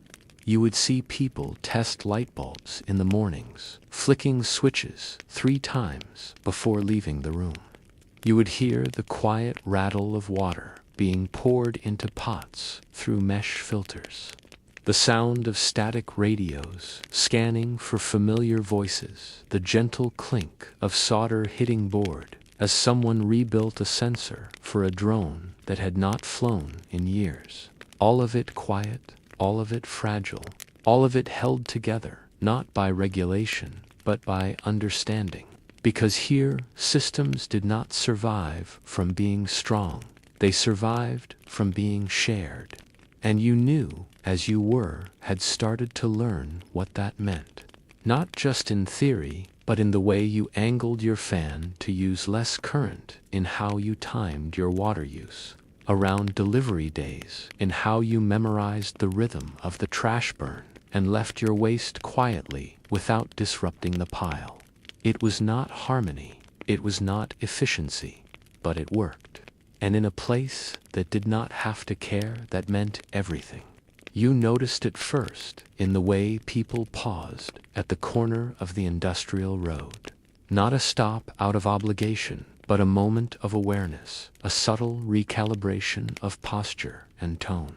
You would see people test light bulbs in the mornings, flicking switches 3 times before leaving the room. You would hear the quiet rattle of water being poured into pots through mesh filters. The sound of static radios scanning for familiar voices, the gentle clink of solder hitting board as someone rebuilt a sensor for a drone that had not flown in years. All of it quiet, all of it fragile, all of it held together, not by regulation, but by understanding. Because here, systems did not survive from being strong, they survived from being shared. And you knew, as you had started to learn what that meant. Not just in theory, but in the way you angled your fan to use less current, in how you timed your water use around delivery days, in how you memorized the rhythm of the trash burn and left your waste quietly without disrupting the pile. It was not harmony, it was not efficiency, but it worked. And in a place that did not have to care, that meant everything. You noticed it first in the way people paused at the corner of the industrial road. Not a stop out of obligation, but a moment of awareness, a subtle recalibration of posture and tone.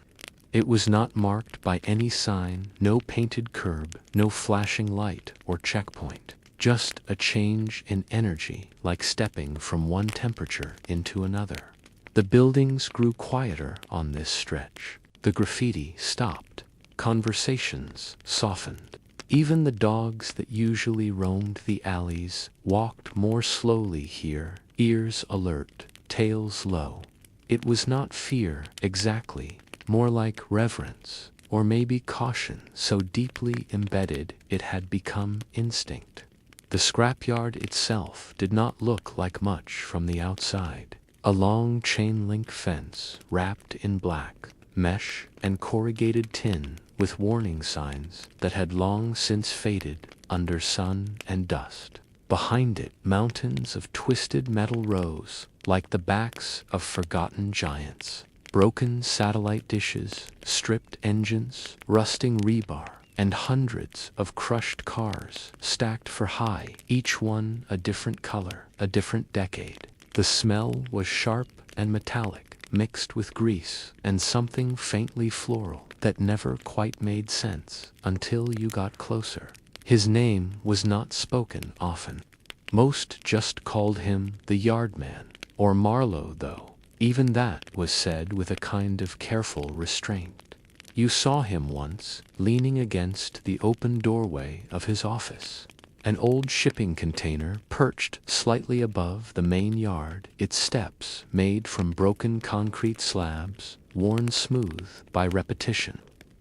It was not marked by any sign, no painted curb, no flashing light or checkpoint. Just a change in energy, like stepping from one temperature into another. The buildings grew quieter on this stretch. The graffiti stopped. Conversations softened. Even the dogs that usually roamed the alleys walked more slowly here, ears alert, tails low. It was not fear exactly, more like reverence, or maybe caution, so deeply embedded it had become instinct. The scrapyard itself did not look like much from the outside. A long chain-link fence wrapped in black, mesh and corrugated tin with warning signs that had long since faded under sun and dust. Behind it, mountains of twisted metal rose like the backs of forgotten giants. Broken satellite dishes, stripped engines, rusting rebar, and hundreds of crushed cars stacked for high, each one a different color, a different decade. The smell was sharp and metallic, mixed with grease and something faintly floral that never quite made sense until you got closer. His name was not spoken often. Most just called him the Yardman, or Marlowe, though. Even that was said with a kind of careful restraint. You saw him once, leaning against the open doorway of his office. An old shipping container perched slightly above the main yard, its steps made from broken concrete slabs, worn smooth by repetition.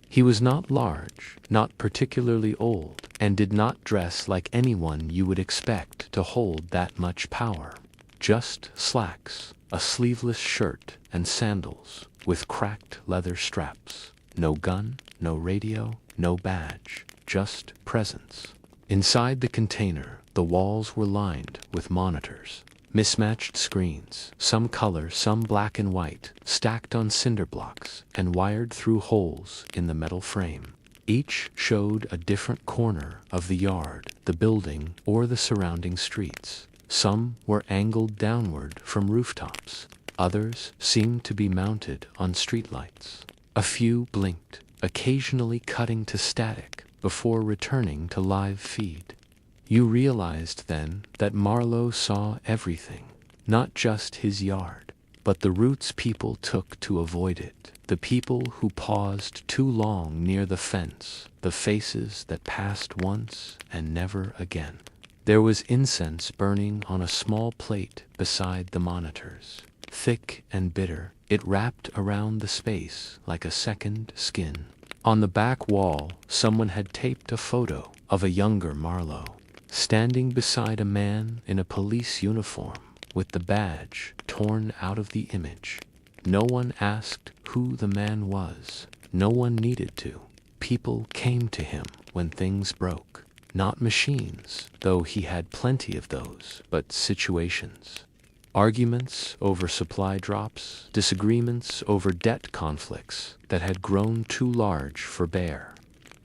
He was not large, not particularly old, and did not dress like anyone you would expect to hold that much power. Just slacks, a sleeveless shirt, and sandals with cracked leather straps. No gun, no radio, no badge, just presence. Inside the container, the walls were lined with monitors. Mismatched screens, some color, some black and white, stacked on cinder blocks and wired through holes in the metal frame. Each showed a different corner of the yard, the building, or the surrounding streets. Some were angled downward from rooftops. Others seemed to be mounted on streetlights. A few blinked, occasionally cutting to static before returning to live feed. You realized then that Marlowe saw everything, not just his yard, but the routes people took to avoid it, the people who paused too long near the fence, the faces that passed once and never again. There was incense burning on a small plate beside the monitors. Thick and bitter, it wrapped around the space like a second skin. On the back wall, someone had taped a photo of a younger Marlowe, standing beside a man in a police uniform with the badge torn out of the image. No one asked who the man was. No one needed to. People came to him when things broke. Not machines, though he had plenty of those, but situations. Arguments over supply drops, disagreements over debt conflicts that had grown too large for bare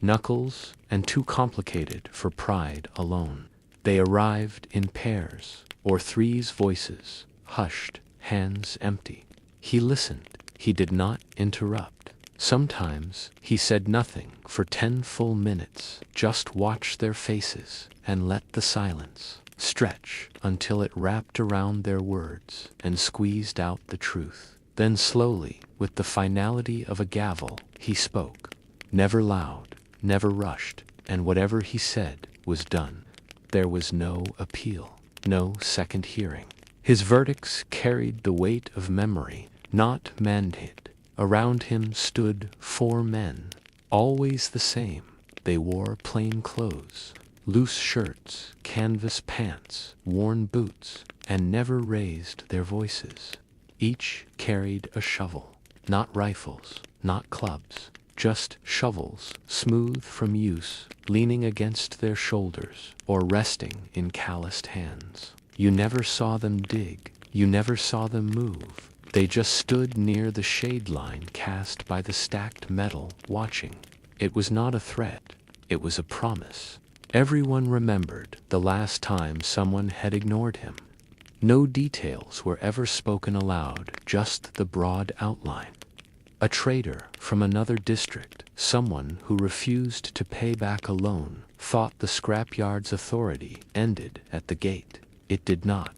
knuckles and too complicated for pride alone. They arrived in pairs, or threes voices, hushed, hands empty. He listened. He did not interrupt. Sometimes he said nothing for 10 full minutes, just watched their faces and let the silence stretch until it wrapped around their words and squeezed out the truth. Then slowly, with the finality of a gavel, he spoke. Never loud, never rushed, and whatever he said was done. There was no appeal, no second hearing. His verdicts carried the weight of memory, not mandate. Around him stood 4 men, always the same. They wore plain clothes, loose shirts, canvas pants, worn boots, and never raised their voices. Each carried a shovel, not rifles, not clubs, just shovels, smooth from use, leaning against their shoulders or resting in calloused hands. You never saw them dig, you never saw them move. They just stood near the shade line cast by the stacked metal, watching. It was not a threat, it was a promise. Everyone remembered the last time someone had ignored him. No details were ever spoken aloud, just the broad outline. A trader from another district, someone who refused to pay back a loan, thought the scrapyard's authority ended at the gate. It did not.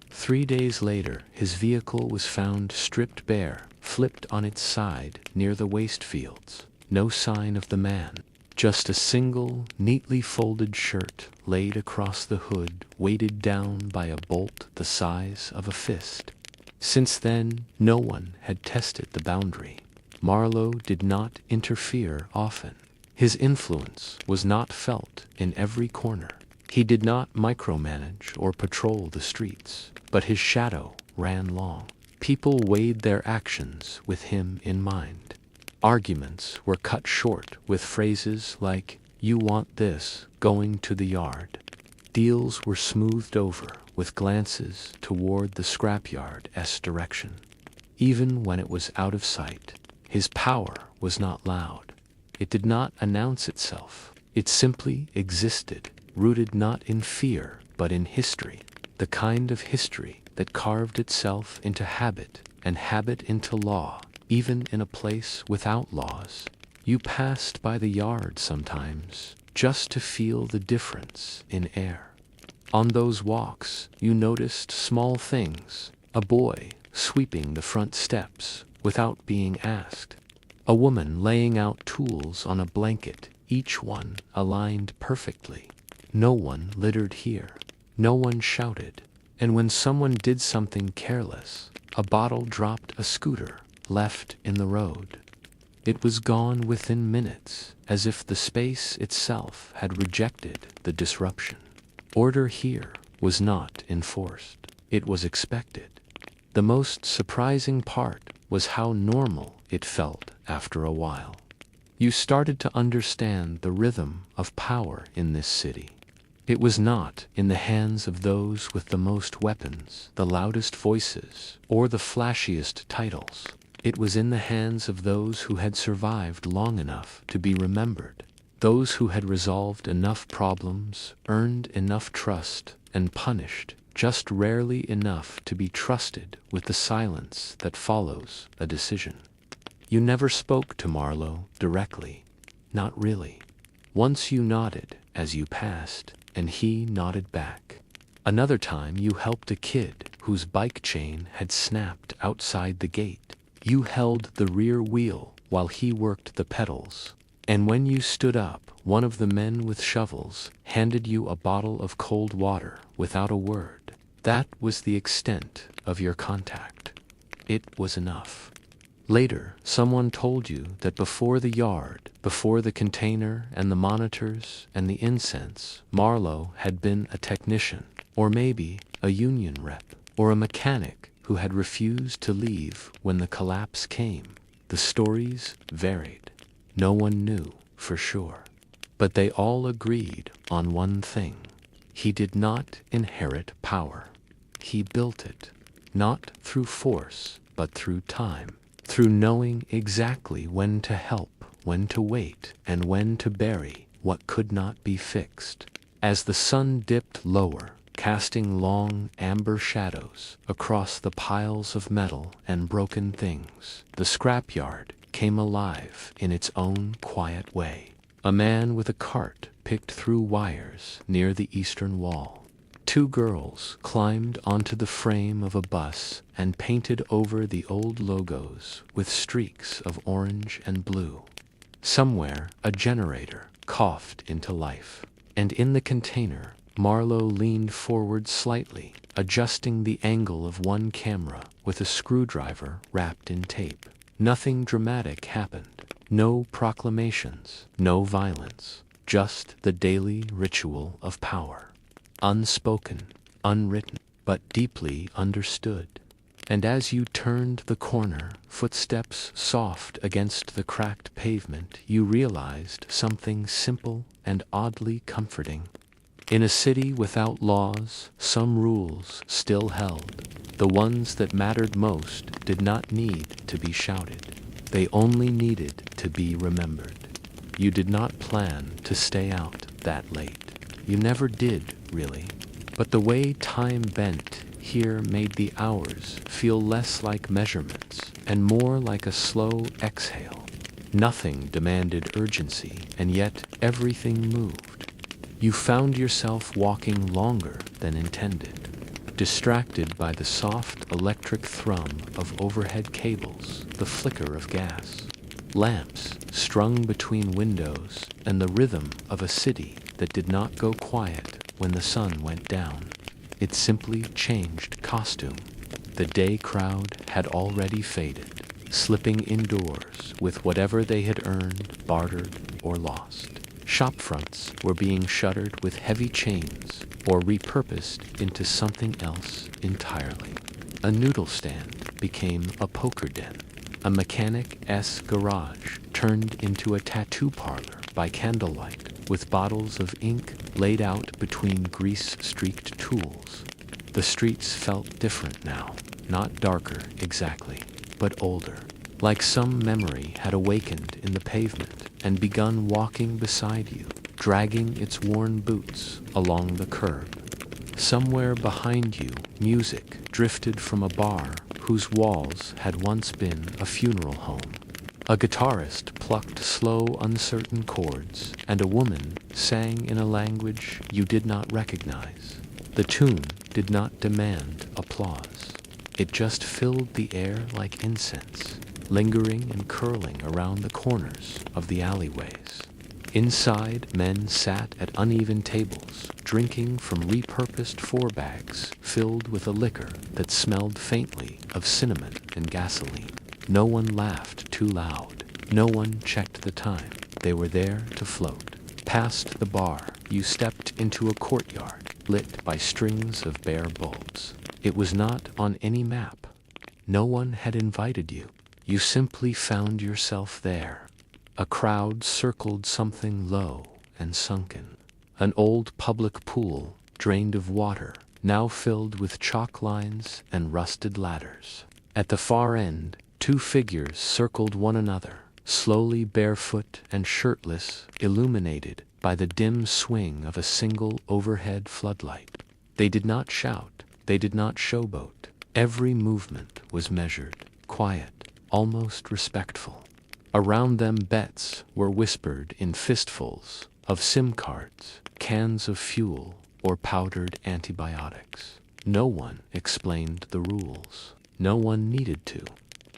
3 days later, his vehicle was found stripped bare, flipped on its side near the waste fields. No sign of the man, just a single, neatly folded shirt laid across the hood, weighted down by a bolt the size of a fist. Since then, no one had tested the boundary. Marlowe did not interfere often. His influence was not felt in every corner. He did not micromanage or patrol the streets, but his shadow ran long. People weighed their actions with him in mind. Arguments were cut short with phrases like, "You want this," going to the yard. Deals were smoothed over with glances toward the scrapyard's direction. Even when it was out of sight, his power was not loud. It did not announce itself. It simply existed, rooted not in fear, but in history. The kind of history that carved itself into habit and habit into law, even in a place without laws. You passed by the yard sometimes, just to feel the difference in air. On those walks, you noticed small things. A boy sweeping the front steps without being asked. A woman laying out tools on a blanket, each one aligned perfectly. No one littered here. No one shouted. And when someone did something careless, a bottle dropped a scooter, left in the road. It was gone within minutes, as if the space itself had rejected the disruption. Order here was not enforced. It was expected. The most surprising part was how normal it felt after a while. You started to understand the rhythm of power in this city. It was not in the hands of those with the most weapons, the loudest voices, or the flashiest titles. It was in the hands of those who had survived long enough to be remembered, those who had resolved enough problems, earned enough trust, and punished just rarely enough to be trusted with the silence that follows a decision. You never spoke to Marlowe directly. Not really. Once you nodded as you passed, and he nodded back. Another time you helped a kid whose bike chain had snapped outside the gate. You held the rear wheel while he worked the pedals. And when you stood up, one of the men with shovels handed you a bottle of cold water without a word. That was the extent of your contact. It was enough. Later, someone told you that before the yard, before the container and the monitors and the incense, Marlowe had been a technician, or maybe a union rep, or a mechanic who had refused to leave when the collapse came. The stories varied. No one knew for sure. But they all agreed on one thing. He did not inherit power. He built it, not through force, but through time, through knowing exactly when to help, when to wait, and when to bury what could not be fixed. As the sun dipped lower, casting long amber shadows across the piles of metal and broken things, the scrapyard came alive in its own quiet way. A man with a cart picked through wires near the eastern wall. Two girls climbed onto the frame of a bus and painted over the old logos with streaks of orange and blue. Somewhere, a generator coughed into life, and in the container, Marlowe leaned forward slightly, adjusting the angle of one camera with a screwdriver wrapped in tape. Nothing dramatic happened. No proclamations, no violence, just the daily ritual of power. Unspoken, unwritten, but deeply understood. And as you turned the corner, footsteps soft against the cracked pavement, you realized something simple and oddly comforting. In a city without laws, some rules still held. The ones that mattered most did not need to be shouted. They only needed to be remembered. You did not plan to stay out that late. You never did, really. But the way time bent here made the hours feel less like measurements and more like a slow exhale. Nothing demanded urgency, and yet everything moved. You found yourself walking longer than intended, distracted by the soft electric thrum of overhead cables, the flicker of gas, lamps strung between windows, and the rhythm of a city that did not go quiet when the sun went down. It simply changed costume. The day crowd had already faded, slipping indoors with whatever they had earned, bartered, or lost. Shopfronts were being shuttered with heavy chains or repurposed into something else entirely. A noodle stand became a poker den. A mechanic-s garage turned into a tattoo parlor by candlelight, with bottles of ink laid out between grease-streaked tools. The streets felt different now, not darker exactly, but older, like some memory had awakened in the pavement and begun walking beside you, dragging its worn boots along the curb. Somewhere behind you, music drifted from a bar whose walls had once been a funeral home. A guitarist plucked slow, uncertain chords, and a woman sang in a language you did not recognize. The tune did not demand applause. It just filled the air like incense, lingering and curling around the corners of the alleyways. Inside, men sat at uneven tables, drinking from repurposed four-bags filled with a liquor that smelled faintly of cinnamon and gasoline. No one laughed too loud. No one checked the time. They were there to float. Past the bar, you stepped into a courtyard lit by strings of bare bulbs. It was not on any map. No one had invited you. You simply found yourself there. A crowd circled something low and sunken. An old public pool, drained of water, now filled with chalk lines and rusted ladders. At the far end, two figures circled one another, slowly barefoot and shirtless, illuminated by the dim swing of a single overhead floodlight. They did not shout, they did not showboat. Every movement was measured, quiet, almost respectful. Around them bets were whispered in fistfuls of SIM cards, cans of fuel, or powdered antibiotics. No one explained the rules. No one needed to.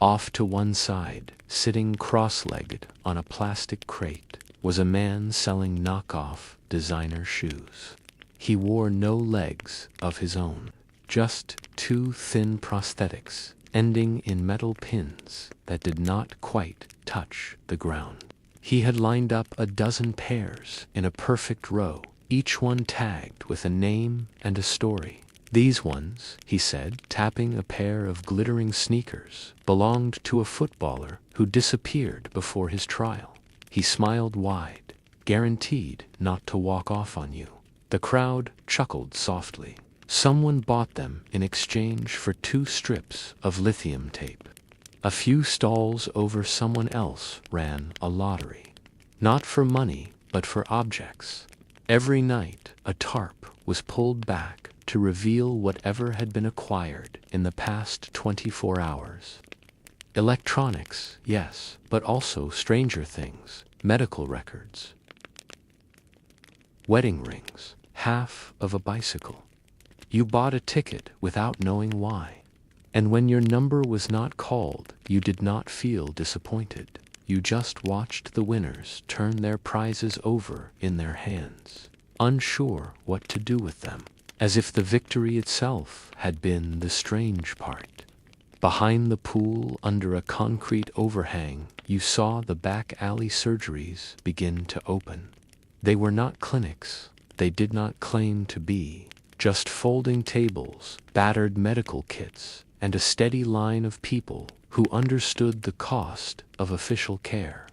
Off to one side, sitting cross-legged on a plastic crate, was a man selling knockoff designer shoes. He wore no legs of his own, just two thin prosthetics ending in metal pins that did not quite touch the ground. He had lined up a dozen pairs in a perfect row, each one tagged with a name and a story. These ones, he said, tapping a pair of glittering sneakers, belonged to a footballer who disappeared before his trial. He smiled wide, guaranteed not to walk off on you. The crowd chuckled softly. Someone bought them in exchange for 2 strips of lithium tape. A few stalls over someone else ran a lottery. Not for money, but for objects. Every night, a tarp was pulled back to reveal whatever had been acquired in the past 24 hours. Electronics, yes, but also stranger things, medical records. Wedding rings, half of a bicycle. You bought a ticket without knowing why. And when your number was not called, you did not feel disappointed. You just watched the winners turn their prizes over in their hands, unsure what to do with them, as if the victory itself had been the strange part. Behind the pool, under a concrete overhang, you saw the back alley surgeries begin to open. They were not clinics. They did not claim to be. Just folding tables, battered medical kits, and a steady line of people who understood the cost of official care.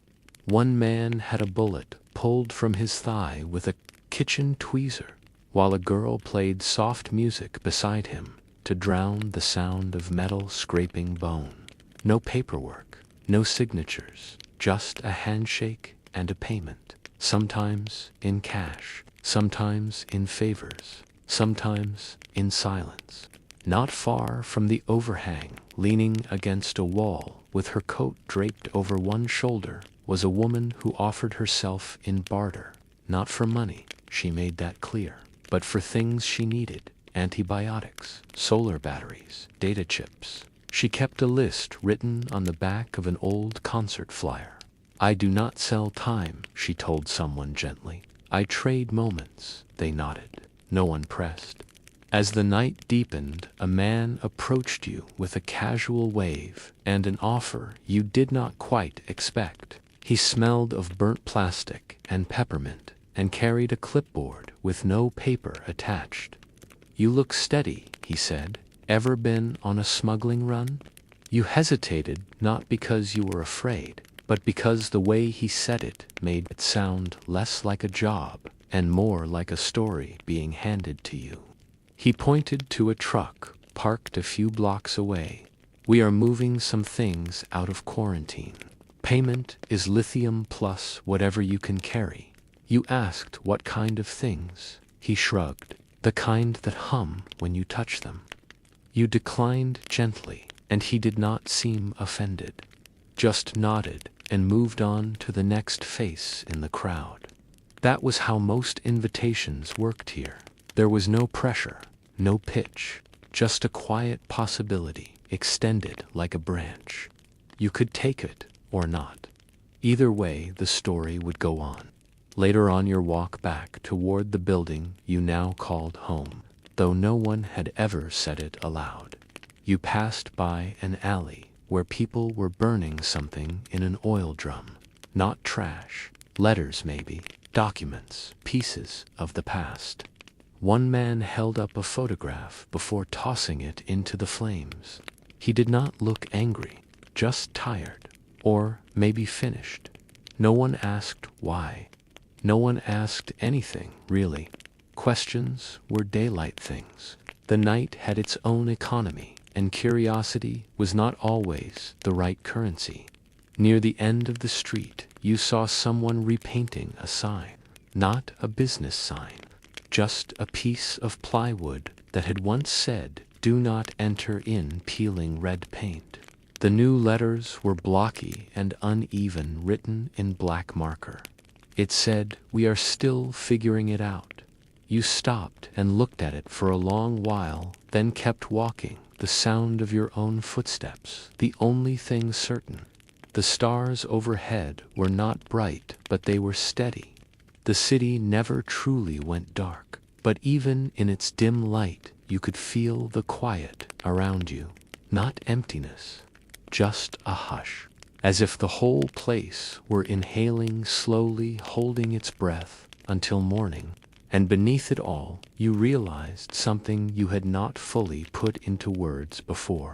One man had a bullet pulled from his thigh with a kitchen tweezer, while a girl played soft music beside him to drown the sound of metal scraping bone. No paperwork, no signatures, just a handshake and a payment, sometimes in cash, sometimes in favors, sometimes in silence. Not far from the overhang, leaning against a wall with her coat draped over one shoulder, was a woman who offered herself in barter. Not for money, she made that clear, but for things she needed: antibiotics, solar batteries, data chips. She kept a list written on the back of an old concert flyer. "I do not sell time," she told someone gently. "I trade moments." They nodded. No one pressed. As the night deepened, a man approached you with a casual wave and an offer you did not quite expect. He smelled of burnt plastic and peppermint and carried a clipboard with no paper attached. "You look steady," he said. "Ever been on a smuggling run?" You hesitated, not because you were afraid, but because the way he said it made it sound less like a job and more like a story being handed to you. He pointed to a truck parked a few blocks away. "We are moving some things out of quarantine. Payment is lithium plus whatever you can carry." You asked what kind of things. He shrugged. "The kind that hum when you touch them." You declined gently, and he did not seem offended. Just nodded and moved on to the next face in the crowd. That was how most invitations worked here. There was no pressure, no pitch, just a quiet possibility extended like a branch. You could take it or not. Either way, the story would go on. Later on your walk back toward the building you now called home, though no one had ever said it aloud. You passed by an alley where people were burning something in an oil drum. Not trash, letters maybe, documents, pieces of the past. One man held up a photograph before tossing it into the flames. He did not look angry, just tired, or maybe finished. No one asked why. No one asked anything, really. Questions were daylight things. The night had its own economy, and curiosity was not always the right currency. Near the end of the street, you saw someone repainting a sign. Not a business sign, just a piece of plywood that had once said, "Do not enter in," peeling red paint. The new letters were blocky and uneven, written in black marker. It said, "We are still figuring it out." You stopped and looked at it for a long while, then kept walking, the sound of your own footsteps, the only thing certain. The stars overhead were not bright, but they were steady. The city never truly went dark, but even in its dim light, you could feel the quiet around you. Not emptiness, just a hush, as if the whole place were inhaling slowly, holding its breath until morning, And beneath it all, you realized something you had not fully put into words before.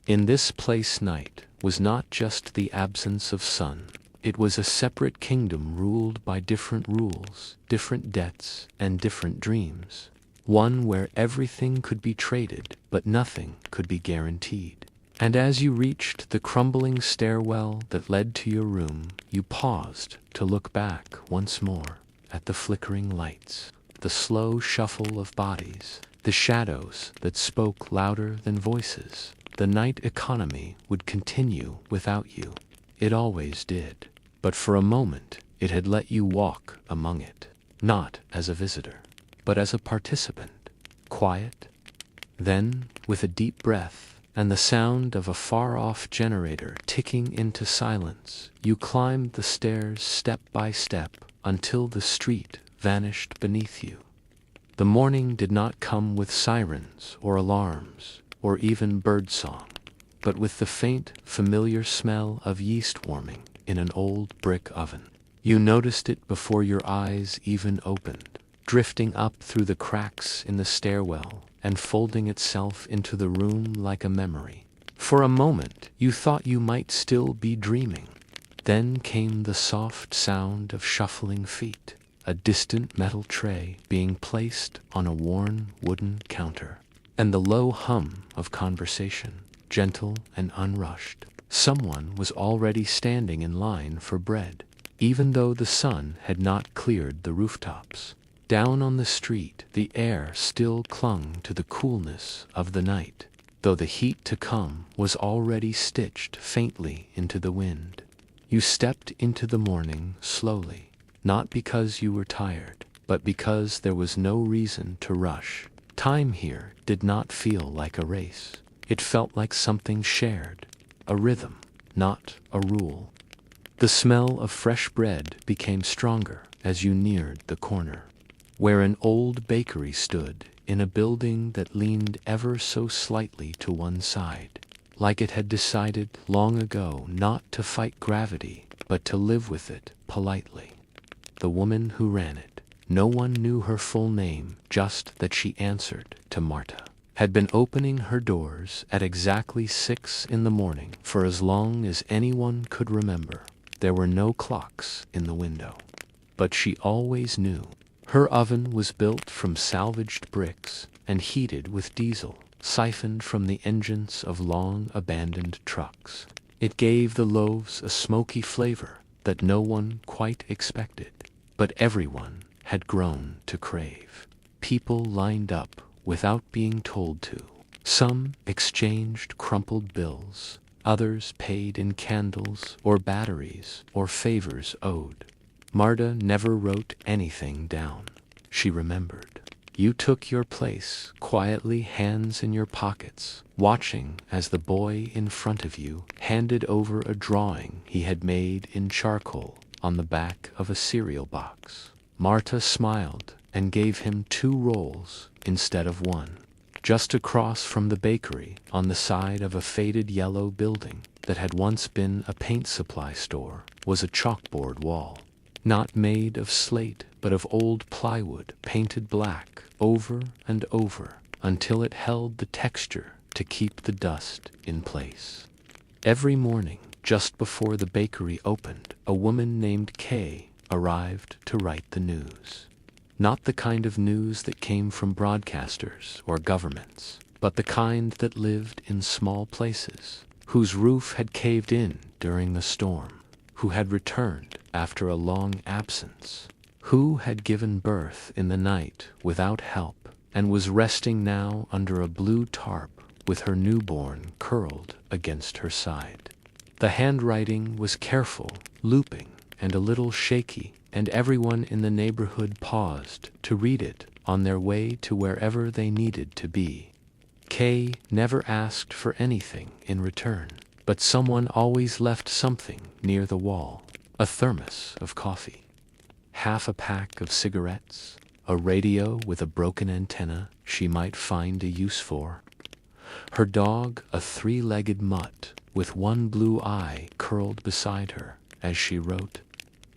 In this place, night was not just the absence of sun. It was a separate kingdom ruled by different rules, different debts, and different dreams. One where everything could be traded, but nothing could be guaranteed. And as you reached the crumbling stairwell that led to your room, you paused to look back once more at the flickering lights, the slow shuffle of bodies, the shadows that spoke louder than voices. The night economy would continue without you. It always did. But for a moment, it had let you walk among it, not as a visitor, but as a participant, quiet. Then, with a deep breath and the sound of a far-off generator ticking into silence, you climbed the stairs step by step until the street vanished beneath you. The morning did not come with sirens or alarms or even birdsong, but with the faint, familiar smell of yeast warming in an old brick oven. You noticed it before your eyes even opened, drifting up through the cracks in the stairwell and folding itself into the room like a memory. For a moment, you thought you might still be dreaming. Then came the soft sound of shuffling feet, a distant metal tray being placed on a worn wooden counter, and the low hum of conversation, gentle and unrushed. Someone was already standing in line for bread, even though the sun had not cleared the rooftops. Down on the street, the air still clung to the coolness of the night, though the heat to come was already stitched faintly into the wind. You stepped into the morning slowly, not because you were tired, but because there was no reason to rush. Time here did not feel like a race. It felt like something shared, a rhythm, not a rule. The smell of fresh bread became stronger as you neared the corner, where an old bakery stood in a building that leaned ever so slightly to one side, like it had decided long ago not to fight gravity, but to live with it politely. The woman who ran it, no one knew her full name, just that she answered to Marta, had been opening her doors at exactly 6 in the morning for as long as anyone could remember. There were no clocks in the window, but she always knew. Her oven was built from salvaged bricks and heated with diesel, siphoned from the engines of long-abandoned trucks. It gave the loaves a smoky flavor that no one quite expected, but everyone had grown to crave. People lined up without being told to. Some exchanged crumpled bills, others paid in candles or batteries or favors owed. Marta never wrote anything down. She remembered. You took your place, quietly, hands in your pockets, watching as the boy in front of you handed over a drawing he had made in charcoal on the back of a cereal box. Marta smiled and gave him 2 rolls instead of 1. Just across from the bakery, on the side of a faded yellow building that had once been a paint supply store, was a chalkboard wall. Not made of slate, but of old plywood painted black over and over until it held the texture to keep the dust in place. Every morning, just before the bakery opened, a woman named Kay arrived to write the news. Not the kind of news that came from broadcasters or governments, but the kind that lived in small places, whose roof had caved in during the storm, who had returned after a long absence, who had given birth in the night without help and was resting now under a blue tarp with her newborn curled against her side. The handwriting was careful, looping, and a little shaky, and everyone in the neighborhood paused to read it on their way to wherever they needed to be. Kay never asked for anything in return, but someone always left something near the wall: a thermos of coffee, half a pack of cigarettes, a radio with a broken antenna she might find a use for, her dog, a 3-legged mutt with one blue eye, curled beside her as she wrote.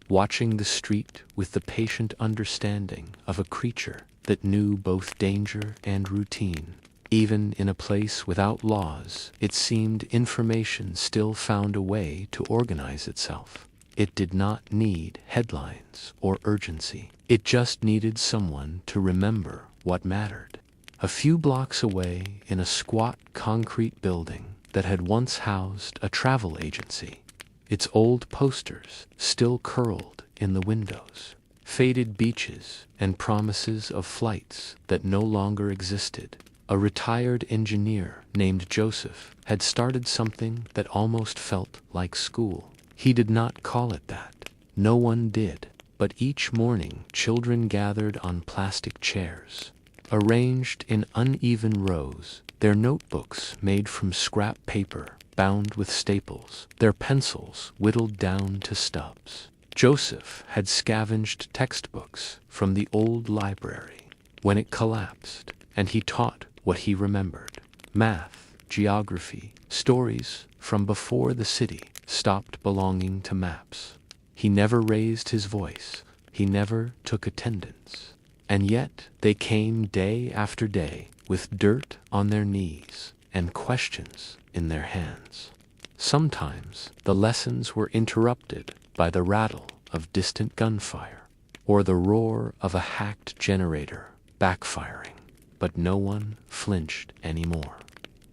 watching the street with the patient understanding of a creature that knew both danger and routine. Even in a place without laws, it seemed information still found a way to organize itself. It did not need headlines or urgency. It just needed someone to remember what mattered. A few blocks away, in a squat concrete building that had once housed a travel agency, its old posters still curled in the windows, faded beaches and promises of flights that no longer existed. A retired engineer named Joseph had started something that almost felt like school. He did not call it that. No one did. But each morning, children gathered on plastic chairs, arranged in uneven rows, their notebooks made from scrap paper bound with staples, their pencils whittled down to stubs. Joseph had scavenged textbooks from the old library when it collapsed, and he taught what he remembered: math, geography, stories from before the city stopped belonging to maps. He never raised his voice. He never took attendance. And yet they came day after day with dirt on their knees and questions in their hands. Sometimes the lessons were interrupted by the rattle of distant gunfire or the roar of a hacked generator backfiring, but no one flinched anymore.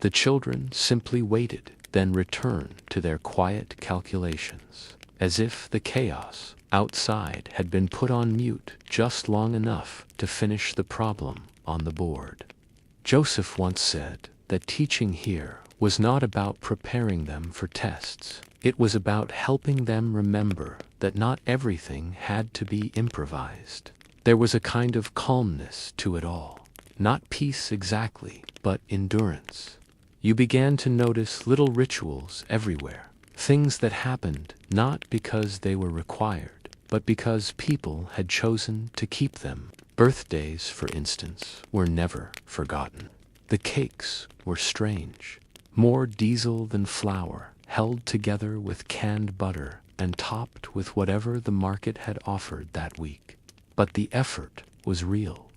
The children simply waited, then returned to their quiet calculations, as if the chaos outside had been put on mute just long enough to finish the problem on the board. Joseph once said that teaching here was not about preparing them for tests. It was about helping them remember that not everything had to be improvised. There was a kind of calmness to it all. Not peace exactly, but endurance. You began to notice little rituals everywhere. Things that happened not because they were required, but because people had chosen to keep them. Birthdays, for instance, were never forgotten. The cakes were strange. More diesel than flour, held together with canned butter and topped with whatever the market had offered that week. But the effort was real.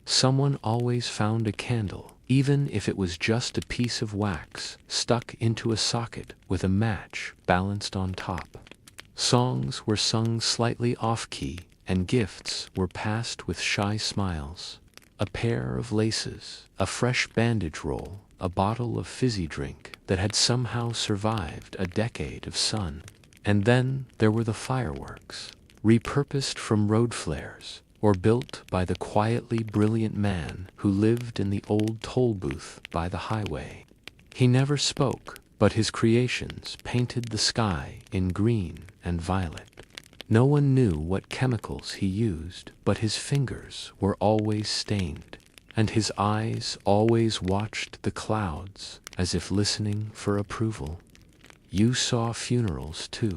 Someone always found a candle, even if it was just a piece of wax stuck into a socket with a match balanced on top. Songs were sung slightly off-key, and gifts were passed with shy smiles. A pair of laces, a fresh bandage roll, a bottle of fizzy drink that had somehow survived a decade of sun. And then there were the fireworks, repurposed from road flares, or built by the quietly brilliant man who lived in the old toll booth by the highway. He never spoke, but his creations painted the sky in green and violet. No one knew what chemicals he used, but his fingers were always stained, and his eyes always watched the clouds as if listening for approval. You saw funerals too,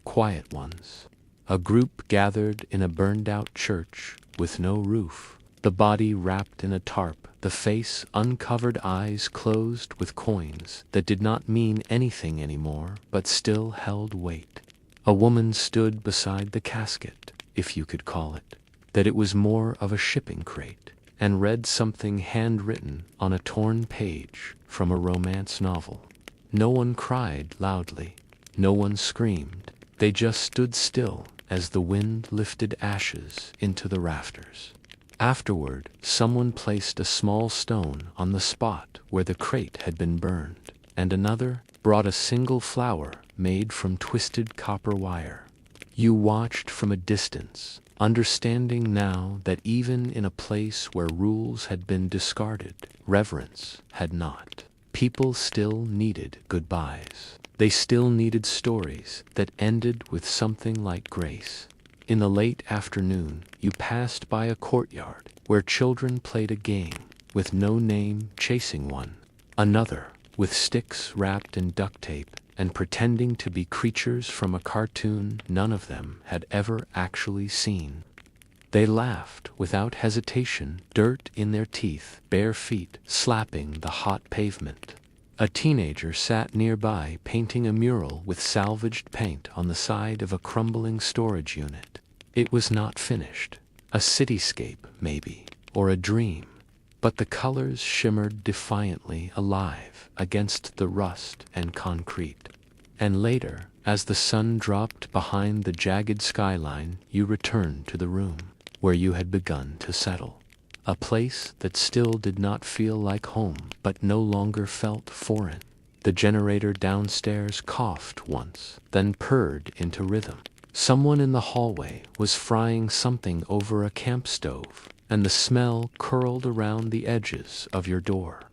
quiet ones. A group gathered in a burned-out church with no roof, the body wrapped in a tarp, the face uncovered, eyes closed with coins that did not mean anything anymore but still held weight. A woman stood beside the casket, if you could call it, that it was more of a shipping crate, and read something handwritten on a torn page from a romance novel. No one cried loudly. No one screamed. They just stood still as the wind lifted ashes into the rafters. Afterward, someone placed a small stone on the spot where the crate had been burned, and another brought a single flower made from twisted copper wire. You watched from a distance, understanding now that even in a place where rules had been discarded, reverence had not. People still needed goodbyes. They still needed stories that ended with something like grace. In the late afternoon, you passed by a courtyard where children played a game, with no name chasing one. Another, with sticks wrapped in duct tape and pretending to be creatures from a cartoon none of them had ever actually seen. They laughed without hesitation, dirt in their teeth, bare feet slapping the hot pavement. A teenager sat nearby painting a mural with salvaged paint on the side of a crumbling storage unit. It was not finished. A cityscape, maybe, or a dream. But the colors shimmered defiantly alive against the rust and concrete. And later, as the sun dropped behind the jagged skyline, you returned to the room where you had begun to settle. A place that still did not feel like home, but no longer felt foreign. The generator downstairs coughed once, then purred into rhythm. Someone in the hallway was frying something over a camp stove, and the smell curled around the edges of your door.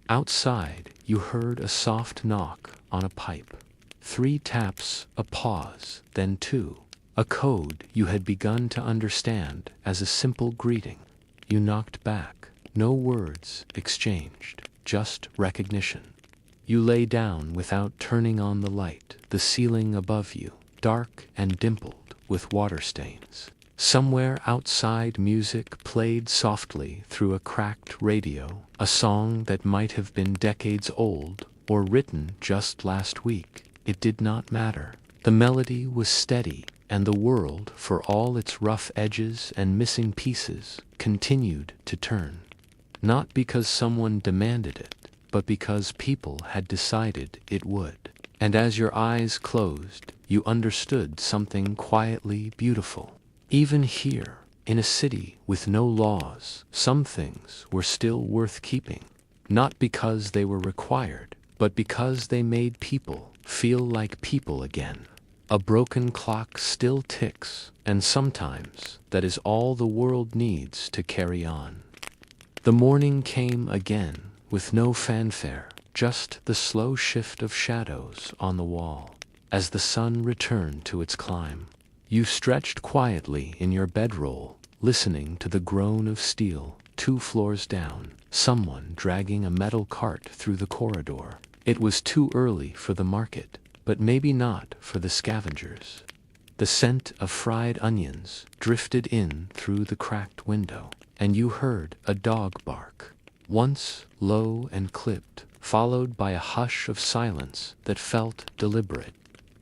Outside, you heard a soft knock on a pipe. 3 taps, a pause, then 2. A code you had begun to understand as a simple greeting. You knocked back. No words exchanged, just recognition. You lay down without turning on the light, the ceiling above you, dark and dimpled with water stains. Somewhere outside, music played softly through a cracked radio, a song that might have been decades old or written just last week. It did not matter. The melody was steady, and the world, for all its rough edges and missing pieces, continued to turn. Not because someone demanded it, but because people had decided it would. And as your eyes closed, you understood something quietly beautiful. Even here, in a city with no laws, some things were still worth keeping. Not because they were required, but because they made people feel like people again. A broken clock still ticks, and sometimes that is all the world needs to carry on. The morning came again, with no fanfare, just the slow shift of shadows on the wall. As the sun returned to its climb, you stretched quietly in your bedroll, listening to the groan of steel 2 floors down, someone dragging a metal cart through the corridor. It was too early for the market, but maybe not for the scavengers. The scent of fried onions drifted in through the cracked window, and you heard a dog bark, once low and clipped, followed by a hush of silence that felt deliberate.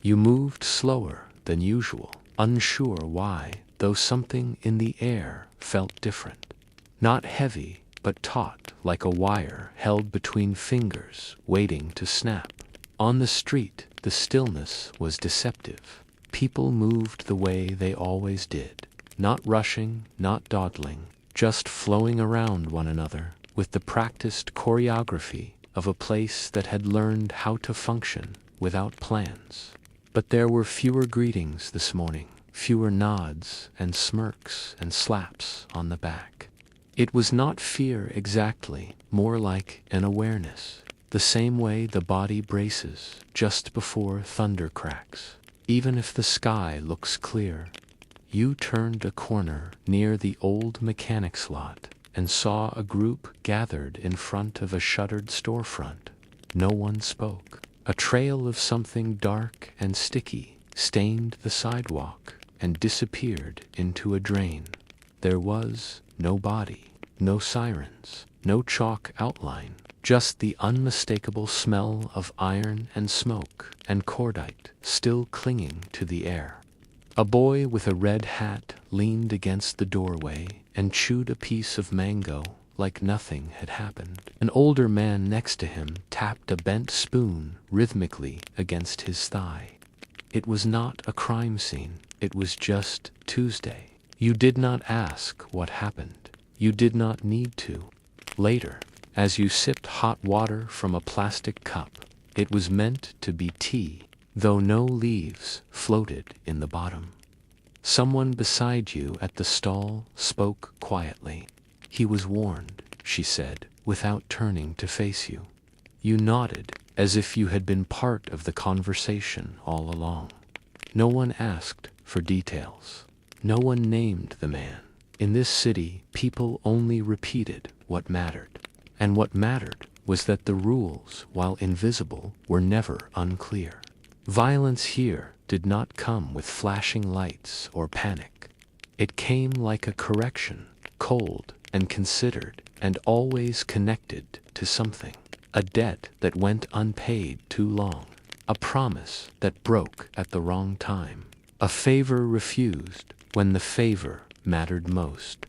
You moved slower than usual, unsure why, though something in the air felt different. Not heavy, but taut like a wire held between fingers, waiting to snap. On the street, the stillness was deceptive. People moved the way they always did, not rushing, not dawdling, just flowing around one another with the practiced choreography of a place that had learned how to function without plans. But there were fewer greetings this morning, fewer nods and smirks and slaps on the back. It was not fear exactly, more like an awareness, the same way the body braces just before thunder cracks. Even if the sky looks clear. You turned a corner near the old mechanics lot and saw a group gathered in front of a shuttered storefront. No one spoke. A trail of something dark and sticky stained the sidewalk and disappeared into a drain. There was no body, no sirens, no chalk outline, just the unmistakable smell of iron and smoke and cordite still clinging to the air. A boy with a red hat leaned against the doorway and chewed a piece of mango like nothing had happened. An older man next to him tapped a bent spoon rhythmically against his thigh. It was not a crime scene, it was just Tuesday. You did not ask what happened. You did not need to. Later, as you sipped hot water from a plastic cup, it was meant to be tea, though no leaves floated in the bottom. Someone beside you at the stall spoke quietly. He was warned, she said, without turning to face you. You nodded, as if you had been part of the conversation all along. No one asked for details. No one named the man. In this city, people only repeated what mattered. And what mattered was that the rules, while invisible, were never unclear. Violence here did not come with flashing lights or panic. It came like a correction, cold and considered, and always connected to something. A debt that went unpaid too long. A promise that broke at the wrong time. A favor refused when the favor mattered most.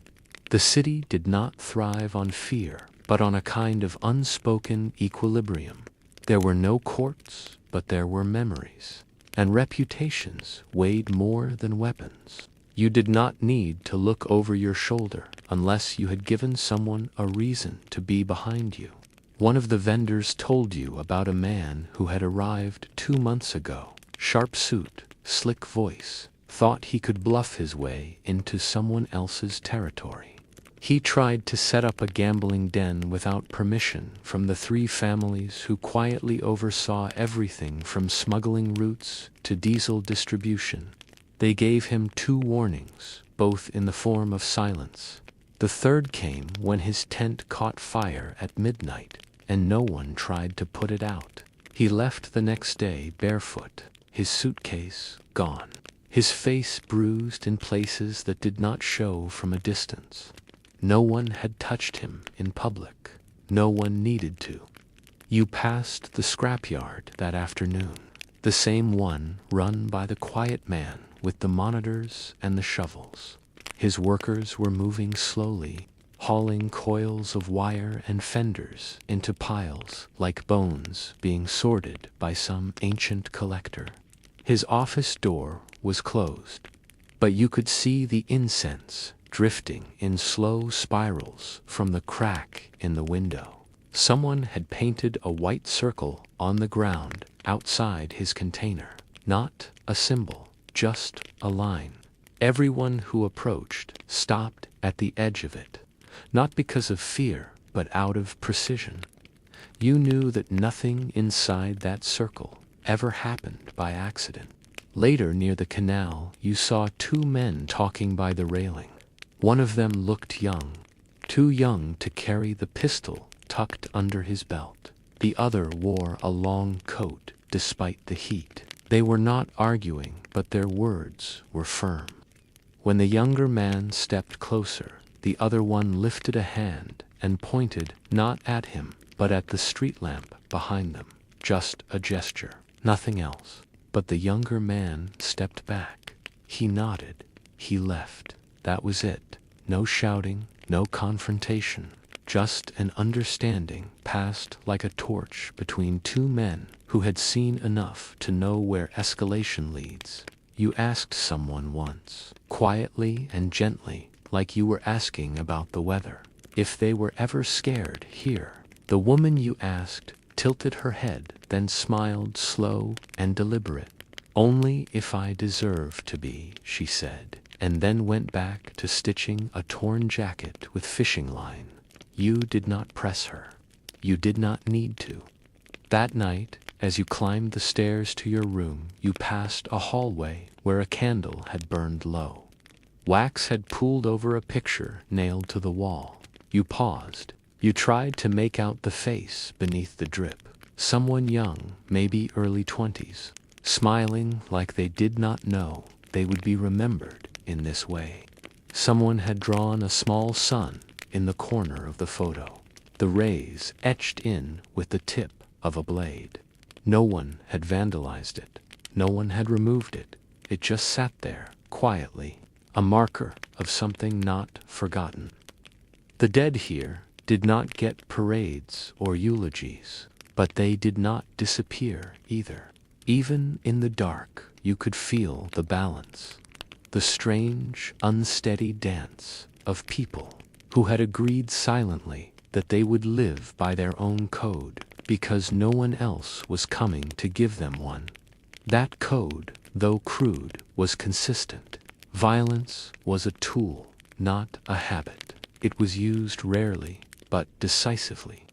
The city did not thrive on fear, but on a kind of unspoken equilibrium. There were no courts, but there were memories. And reputations weighed more than weapons. You did not need to look over your shoulder unless you had given someone a reason to be behind you. One of the vendors told you about a man who had arrived 2 months ago. Sharp suit, slick voice, thought he could bluff his way into someone else's territory. He tried to set up a gambling den without permission from the 3 families who quietly oversaw everything from smuggling routes to diesel distribution. They gave him 2 warnings, both in the form of silence. The third came when his tent caught fire at midnight, and no one tried to put it out. He left the next day barefoot, his suitcase gone, his face bruised in places that did not show from a distance. No one had touched him in public. No one needed to. You passed the scrapyard that afternoon, the same one run by the quiet man with the monitors and the shovels. His workers were moving slowly, hauling coils of wire and fenders into piles like bones being sorted by some ancient collector. His office door was closed, but you could see the incense drifting in slow spirals from the crack in the window. Someone had painted a white circle on the ground outside his container. Not a symbol, just a line. Everyone who approached stopped at the edge of it, not because of fear, but out of precision. You knew that nothing inside that circle ever happened by accident. Later, near the canal, you saw 2 men talking by the railing. One of them looked young, too young to carry the pistol tucked under his belt. The other wore a long coat despite the heat. They were not arguing, but their words were firm. When the younger man stepped closer, the other one lifted a hand and pointed not at him, but at the street lamp behind them. Just a gesture, nothing else. But the younger man stepped back. He nodded. He left. That was it. No shouting, no confrontation. Just an understanding passed like a torch between 2 men who had seen enough to know where escalation leads. You asked someone once, quietly and gently, like you were asking about the weather, if they were ever scared here. The woman you asked tilted her head, then smiled slow and deliberate. "Only if I deserve to be," she said, and then went back to stitching a torn jacket with fishing line. You did not press her. You did not need to. That night, as you climbed the stairs to your room, you passed a hallway where a candle had burned low. Wax had pooled over a picture nailed to the wall. You paused. You tried to make out the face beneath the drip. Someone young, maybe early 20s, smiling like they did not know they would be remembered in this way. Someone had drawn a small sun in the corner of the photo, the rays etched in with the tip of a blade. No one had vandalized it. No one had removed it. It just sat there, quietly, a marker of something not forgotten. The dead here did not get parades or eulogies, but they did not disappear either. Even in the dark, you could feel the balance, the strange, unsteady dance of people who had agreed silently that they would live by their own code because no one else was coming to give them one. That code, though crude, was consistent. Violence was a tool, not a habit. It was used rarely, but decisively.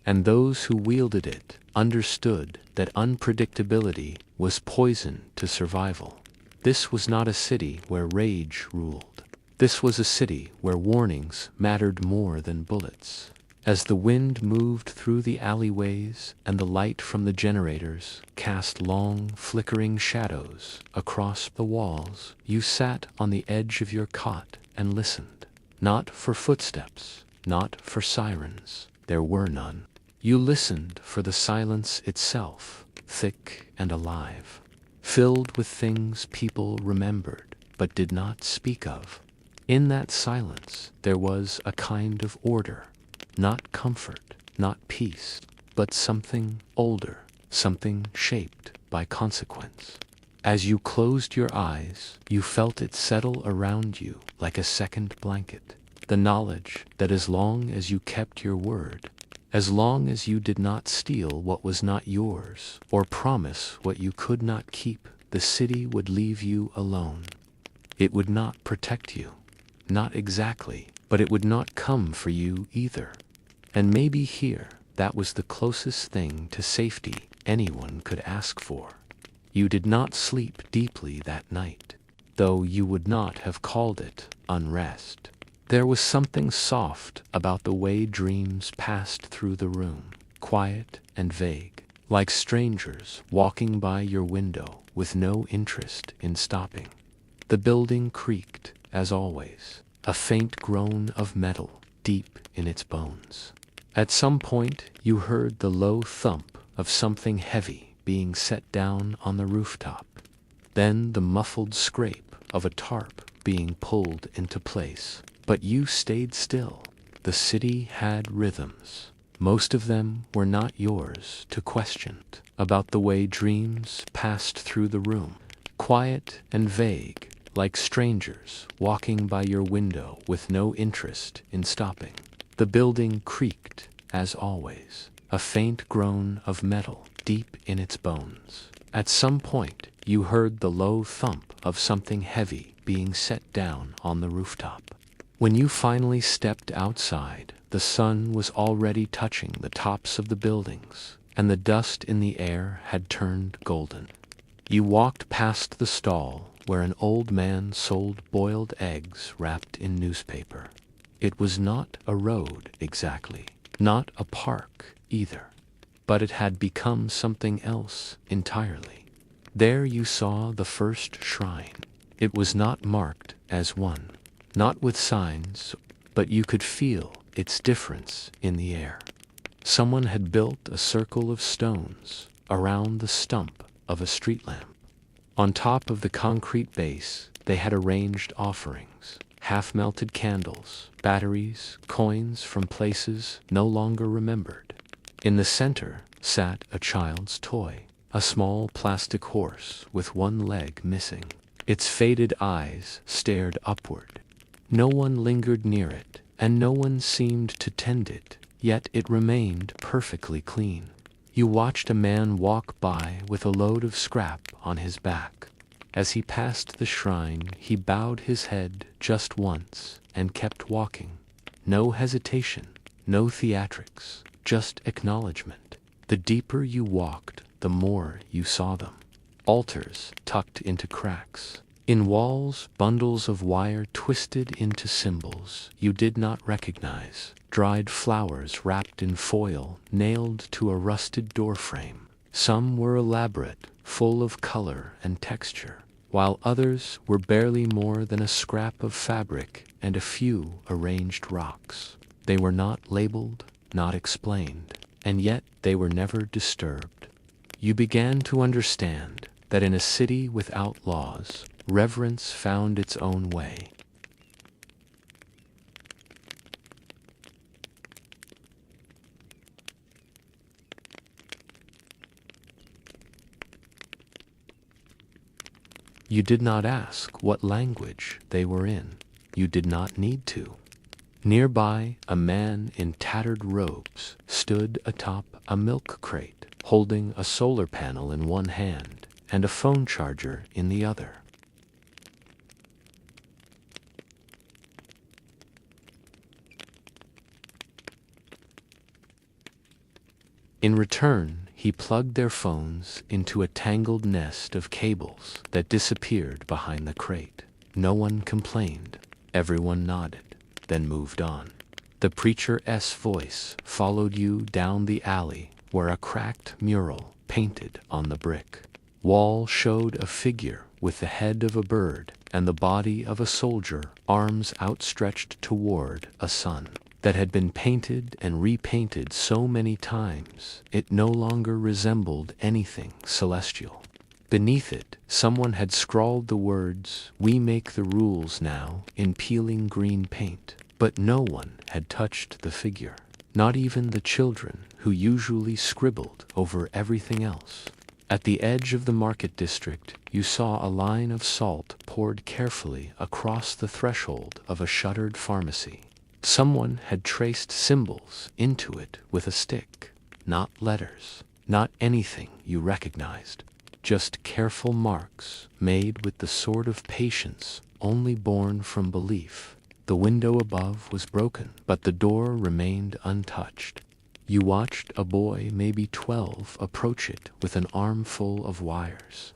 And those who wielded it understood that unpredictability was poison to survival. This was not a city where rage ruled. This was a city where warnings mattered more than bullets. As the wind moved through the alleyways and the light from the generators cast long, flickering shadows across the walls, you sat on the edge of your cot and listened. Not for footsteps, not for sirens. There were none. You listened for the silence itself, thick and alive, filled with things people remembered but did not speak of. In that silence there was a kind of order, not comfort, not peace, but something older, something shaped by consequence. As you closed your eyes, you felt it settle around you like a second blanket, the knowledge that as long as you kept your word, as long as you did not steal what was not yours or promise what you could not keep, the city would leave you alone. It would not protect you. Not exactly, but it would not come for you either. And maybe here, that was the closest thing to safety anyone could ask for. You did not sleep deeply that night, though you would not have called it unrest. There was something soft about the way dreams passed through the room, quiet and vague, like strangers walking by your window with no interest in stopping. The building creaked, as always, a faint groan of metal deep in its bones. At some point you heard the low thump of something heavy being set down on the rooftop, then the muffled scrape of a tarp being pulled into place. But you stayed still. The city had rhythms. Most of them were not yours to question. About the way dreams passed through the room, quiet and vague, like strangers walking by your window with no interest in stopping. The building creaked, as always, a faint groan of metal deep in its bones. At some point, you heard the low thump of something heavy being set down on the rooftop. When you finally stepped outside, the sun was already touching the tops of the buildings, and the dust in the air had turned golden. You walked past the stall where an old man sold boiled eggs wrapped in newspaper. It was not a road exactly, not a park either, but it had become something else entirely. There you saw the first shrine. It was not marked as one, not with signs, but you could feel its difference in the air. Someone had built a circle of stones around the stump of a street lamp. On top of the concrete base, they had arranged offerings, half-melted candles, batteries, coins from places no longer remembered. In the center sat a child's toy, a small plastic horse with one leg missing. Its faded eyes stared upward. No one lingered near it, and no one seemed to tend it, yet it remained perfectly clean. You watched a man walk by with a load of scrap on his back. As he passed the shrine, he bowed his head just once and kept walking. No hesitation, no theatrics, just acknowledgement. The deeper you walked, the more you saw them. Altars tucked into cracks. In walls, bundles of wire twisted into symbols you did not recognize. Dried flowers wrapped in foil nailed to a rusted doorframe. Some were elaborate, full of color and texture, while others were barely more than a scrap of fabric and a few arranged rocks. They were not labeled, not explained, and yet they were never disturbed. You began to understand that in a city without laws, reverence found its own way. You did not ask what language they were in. You did not need to. Nearby, a man in tattered robes stood atop a milk crate, holding a solar panel in one hand and a phone charger in the other. In return, he plugged their phones into a tangled nest of cables that disappeared behind the crate. No one complained. Everyone nodded, then moved on. The preacher's voice followed you down the alley where a cracked mural painted on the brick wall showed a figure with the head of a bird and the body of a soldier, arms outstretched toward a sun. that had been painted and repainted so many times it no longer resembled anything celestial. Beneath it, someone had scrawled the words, "We make the rules now," in peeling green paint, but no one had touched the figure, not even the children who usually scribbled over everything else. At the edge of the market district, you saw a line of salt poured carefully across the threshold of a shuttered pharmacy. Someone had traced symbols into it with a stick, not letters, not anything you recognized, just careful marks made with the sort of patience only born from belief. The window above was broken, but the door remained untouched. You watched a boy, maybe 12, approach it with an armful of wires.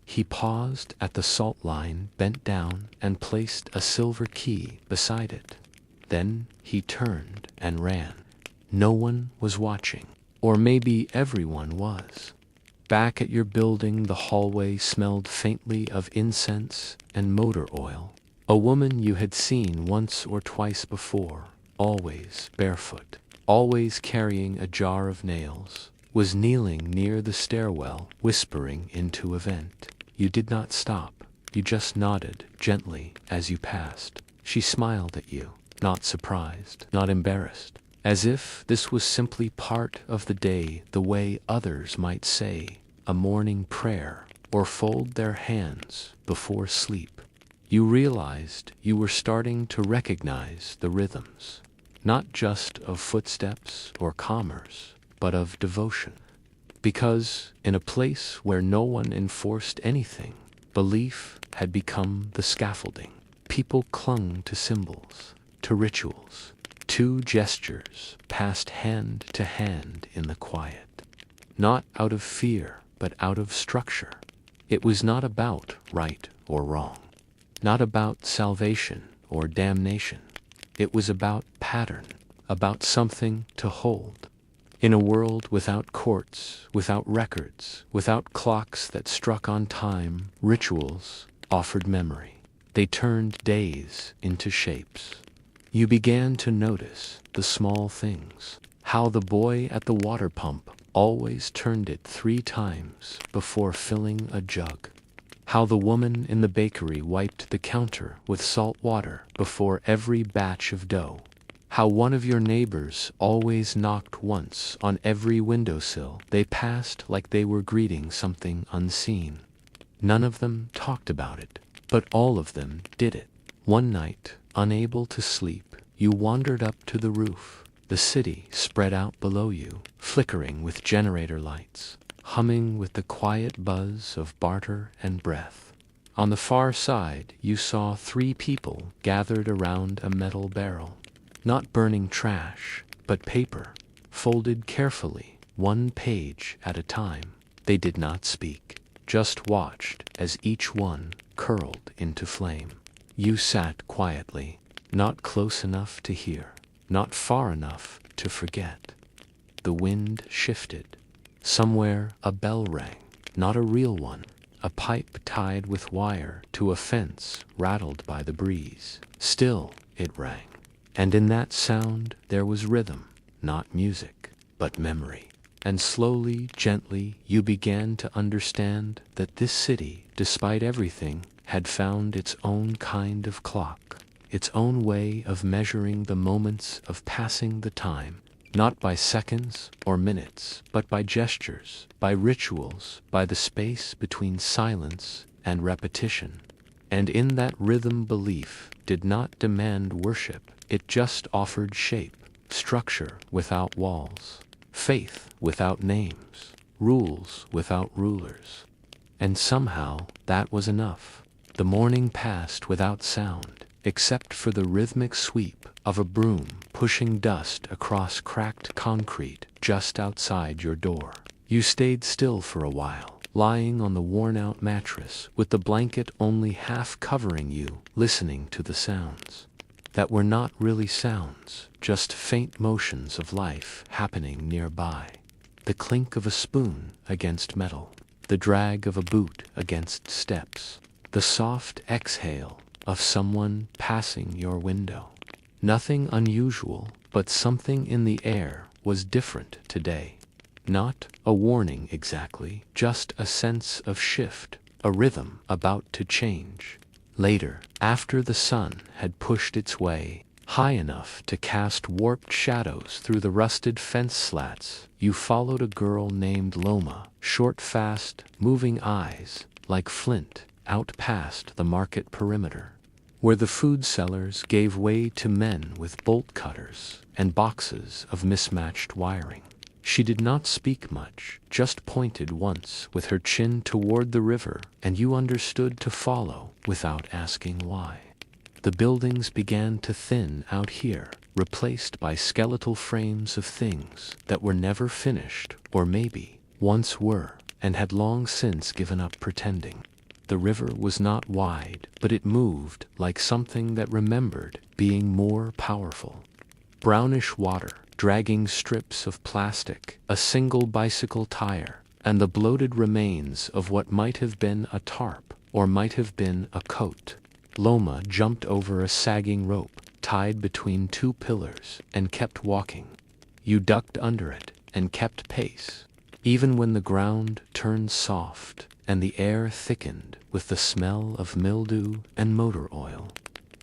He paused at the salt line, bent down, and placed a silver key beside it. Then he turned and ran. No one was watching, or maybe everyone was. Back at your building, the hallway smelled faintly of incense and motor oil. A woman you had seen once or twice before, always barefoot, always carrying a jar of nails, was kneeling near the stairwell, whispering into a vent. You did not stop. You just nodded gently as you passed. She smiled at you, not surprised, not embarrassed, as if this was simply part of the day, the way others might say a morning prayer or fold their hands before sleep. You realized you were starting to recognize the rhythms, not just of footsteps or commerce, but of devotion. Because in a place where no one enforced anything, belief had become the scaffolding. People clung to symbols, to rituals, to gestures passed hand to hand in the quiet. Not out of fear, but out of structure. It was not about right or wrong, not about salvation or damnation. It was about pattern, about something to hold. In a world without courts, without records, without clocks that struck on time, rituals offered memory. They turned days into shapes. You began to notice the small things, how the boy at the water pump always turned it 3 times before filling a jug, how the woman in the bakery wiped the counter with salt water before every batch of dough, how one of your neighbors always knocked once on every windowsill they passed like they were greeting something unseen. None of them talked about it, but all of them did it. One night, unable to sleep, you wandered up to the roof. The city spread out below you, flickering with generator lights, humming with the quiet buzz of barter and breath. On the far side, you saw 3 people gathered around a metal barrel, not burning trash, but paper, folded carefully, 1 page at a time. They did not speak, just watched as each one curled into flame. You sat quietly, not close enough to hear, not far enough to forget. The wind shifted. Somewhere a bell rang, not a real one. A pipe tied with wire to a fence rattled by the breeze. Still it rang. And in that sound there was rhythm, not music, but memory. And slowly, gently, you began to understand that this city, despite everything, had found its own kind of clock, its own way of measuring the moments of passing the time, not by seconds or minutes, but by gestures, by rituals, by the space between silence and repetition. And in that rhythm, belief did not demand worship, it just offered shape, structure without walls, faith without names, rules without rulers. And somehow that was enough. The morning passed without sound, except for the rhythmic sweep of a broom pushing dust across cracked concrete just outside your door. You stayed still for a while, lying on the worn-out mattress with the blanket only half covering you, listening to the sounds that were not really sounds, just faint motions of life happening nearby. The clink of a spoon against metal, the drag of a boot against steps, the soft exhale of someone passing your window. Nothing unusual, but something in the air was different today. Not a warning exactly, just a sense of shift, a rhythm about to change. Later, after the sun had pushed its way high enough to cast warped shadows through the rusted fence slats, you followed a girl named Loma, short, fast, moving eyes, like flint, out past the market perimeter, where the food sellers gave way to men with bolt cutters and boxes of mismatched wiring. She did not speak much, just pointed once with her chin toward the river, and you understood to follow without asking why. The buildings began to thin out here, replaced by skeletal frames of things that were never finished, or maybe once were, and had long since given up pretending. The river was not wide, but it moved like something that remembered being more powerful. Brownish water, dragging strips of plastic, a single bicycle tire, and the bloated remains of what might have been a tarp, or might have been a coat. Loma jumped over a sagging rope, tied between two pillars, and kept walking. You ducked under it, and kept pace, even when the ground turned soft, and the air thickened with the smell of mildew and motor oil.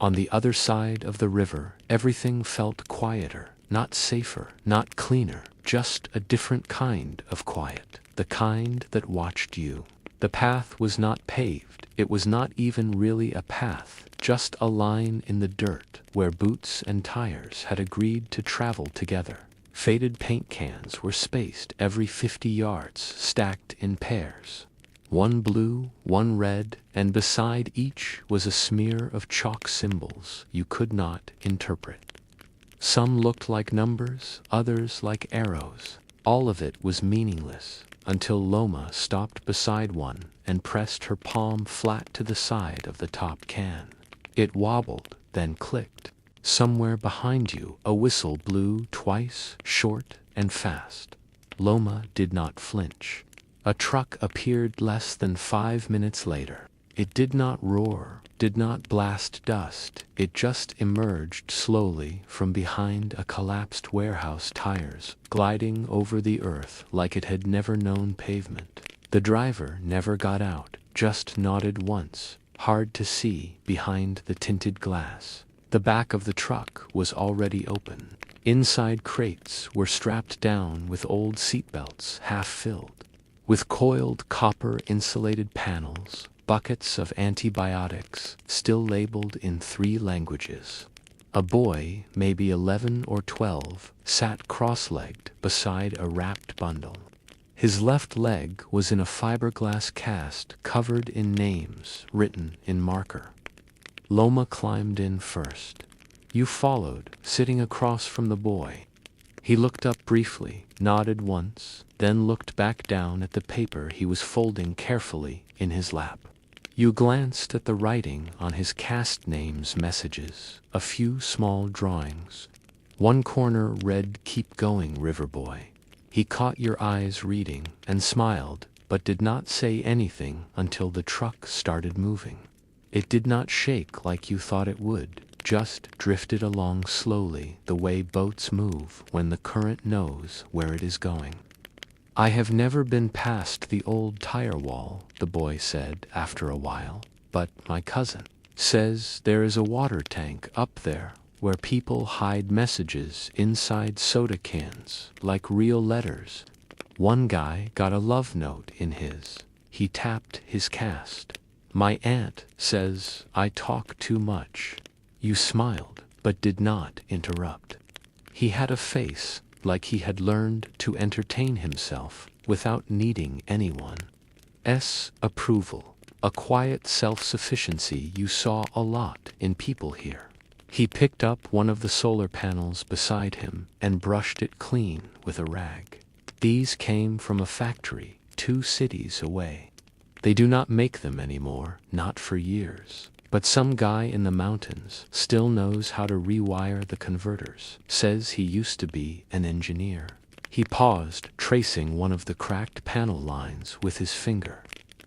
On the other side of the river, everything felt quieter, not safer, not cleaner, just a different kind of quiet, the kind that watched you. The path was not paved, it was not even really a path, just a line in the dirt where boots and tires had agreed to travel together. Faded paint cans were spaced every 50 yards, stacked in pairs. One blue, one red, and beside each was a smear of chalk symbols you could not interpret. Some looked like numbers, others like arrows. All of it was meaningless, until Loma stopped beside one and pressed her palm flat to the side of the top can. It wobbled, then clicked. Somewhere behind you a whistle blew twice, short and fast. Loma did not flinch. A truck appeared less than 5 minutes later. It did not roar, did not blast dust, it just emerged slowly from behind a collapsed warehouse tires, gliding over the earth like it had never known pavement. The driver never got out, just nodded once, hard to see behind the tinted glass. The back of the truck was already open. Inside crates were strapped down with old seatbelts half filled. With coiled copper-insulated panels, buckets of antibiotics, still labeled in 3 languages. A boy, maybe 11 or 12, sat cross-legged beside a wrapped bundle. His left leg was in a fiberglass cast covered in names written in marker. Loma climbed in first. You followed, sitting across from the boy. He looked up briefly, nodded once, then looked back down at the paper he was folding carefully in his lap. You glanced at the writing on his cast name's messages, a few small drawings. One corner read, "Keep going, River Boy." He caught your eyes reading and smiled, but did not say anything until the truck started moving. It did not shake like you thought it would, just drifted along slowly the way boats move when the current knows where it is going. "I have never been past the old tire wall," the boy said after a while, "but my cousin says there is a water tank up there where people hide messages inside soda cans like real letters. One guy got a love note in his." He tapped his cast. "My aunt says I talk too much." You smiled, but did not interrupt. He had a face like he had learned to entertain himself without needing anyone's approval, a quiet self-sufficiency you saw a lot in people here. He picked up one of the solar panels beside him and brushed it clean with a rag. "These came from a factory 2 cities away. They do not make them anymore, not for years. But some guy in the mountains still knows how to rewire the converters, says he used to be an engineer." He paused, tracing one of the cracked panel lines with his finger.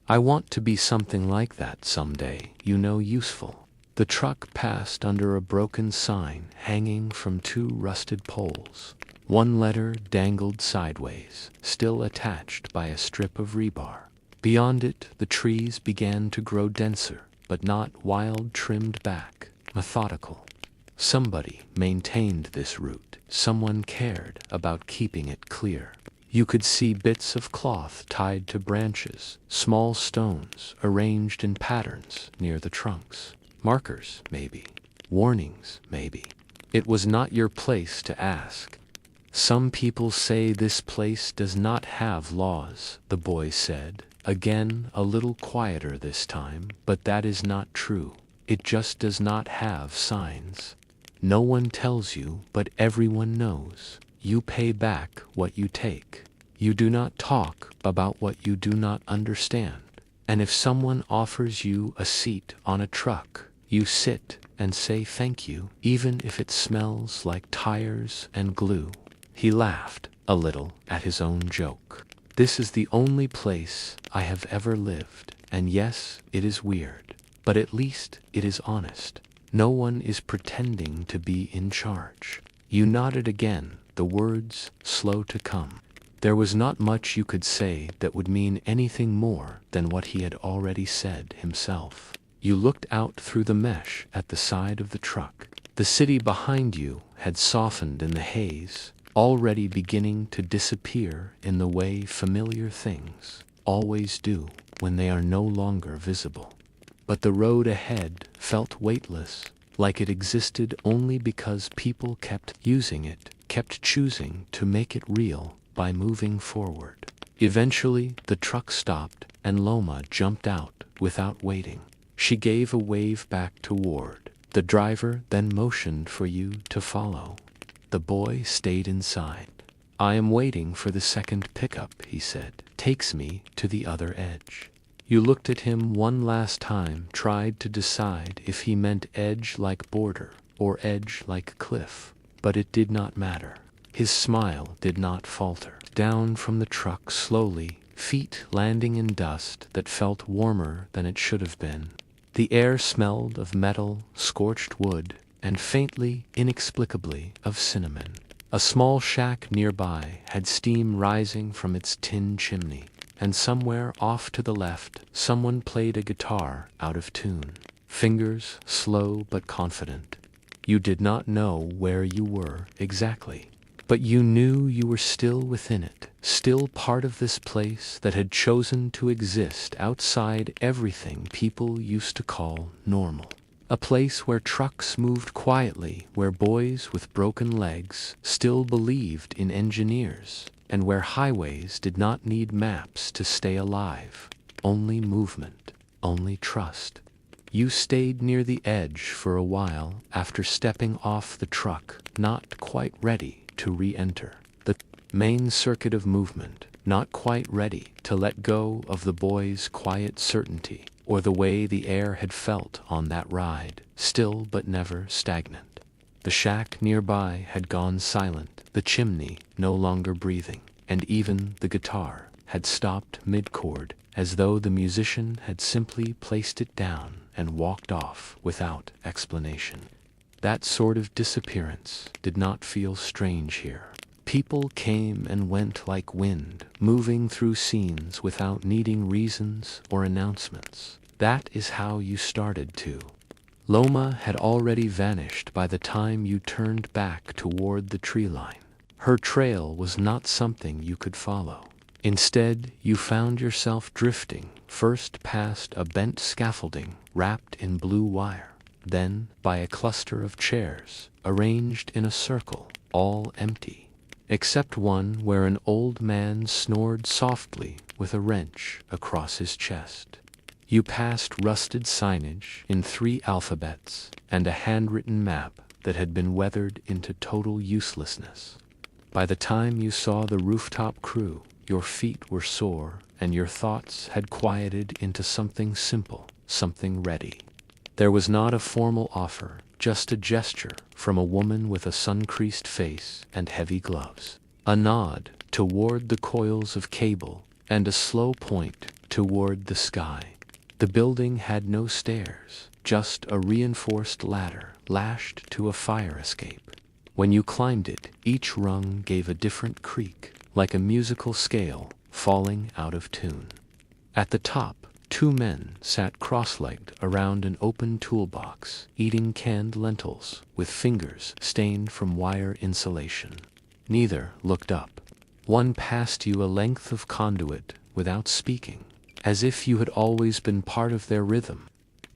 "I want to be something like that someday, useful." The truck passed under a broken sign hanging from two rusted poles. One letter dangled sideways, still attached by a strip of rebar. Beyond it, the trees began to grow denser, but not wild, trimmed back, methodical. Somebody maintained this route. Someone cared about keeping it clear. You could see bits of cloth tied to branches, small stones arranged in patterns near the trunks. Markers, maybe. Warnings, maybe. It was not your place to ask. Some people say this place does not have laws, the boy said, again a little quieter this time, but that is not true. It just does not have signs. No one tells you, but everyone knows. You pay back what you take. You do not talk about what you do not understand. And if someone offers you a seat on a truck, you sit and say thank you, even if it smells like tires and glue. He laughed a little at his own joke. This is the only place I have ever lived, and yes, it is weird, but at least it is honest. No one is pretending to be in charge. You nodded again, the words slow to come. There was not much you could say that would mean anything more than what he had already said himself. You looked out through the mesh at the side of the truck. The city behind you had softened in the haze, already beginning to disappear in the way familiar things always do when they are no longer visible. But the road ahead felt weightless, like it existed only because people kept using it, kept choosing to make it real by moving forward. Eventually, the truck stopped and Loma jumped out without waiting. She gave a wave back to Ward. The driver then motioned for you to follow. The boy stayed inside. I am waiting for the second pickup, he said. Takes me to the other edge. You looked at him one last time, tried to decide if he meant edge like border or edge like cliff, but it did not matter. His smile did not falter. Down from the truck slowly, feet landing in dust that felt warmer than it should have been. The air smelled of metal, scorched wood, and faintly, inexplicably, of cinnamon. A small shack nearby had steam rising from its tin chimney, and somewhere off to the left, someone played a guitar out of tune, fingers slow but confident. You did not know where you were exactly, but you knew you were still within it, still part of this place that had chosen to exist outside everything people used to call normal. A place where trucks moved quietly, where boys with broken legs still believed in engineers, and where highways did not need maps to stay alive. Only movement, only trust. You stayed near the edge for a while after stepping off the truck, not quite ready to re-enter the main circuit of movement, not quite ready to let go of the boy's quiet certainty, or the way the air had felt on that ride, still but never stagnant. The shack nearby had gone silent, the chimney no longer breathing, and even the guitar had stopped mid-chord, as though the musician had simply placed it down and walked off without explanation. That sort of disappearance did not feel strange here. People came and went like wind, moving through scenes without needing reasons or announcements. That is how you started too. Loma had already vanished by the time you turned back toward the tree line. Her trail was not something you could follow. Instead, you found yourself drifting, first past a bent scaffolding wrapped in blue wire, then by a cluster of chairs arranged in a circle, all empty, except one where an old man snored softly with a wrench across his chest. You passed rusted signage in 3 alphabets and a handwritten map that had been weathered into total uselessness. By the time you saw the rooftop crew, your feet were sore and your thoughts had quieted into something simple, something ready. There was not a formal offer, just a gesture from a woman with a sun-creased face and heavy gloves. A nod toward the coils of cable and a slow point toward the sky. The building had no stairs, just a reinforced ladder lashed to a fire escape. When you climbed it, each rung gave a different creak, like a musical scale falling out of tune. At the top, two men sat cross-legged around an open toolbox, eating canned lentils with fingers stained from wire insulation. Neither looked up. One passed you a length of conduit without speaking, as if you had always been part of their rhythm.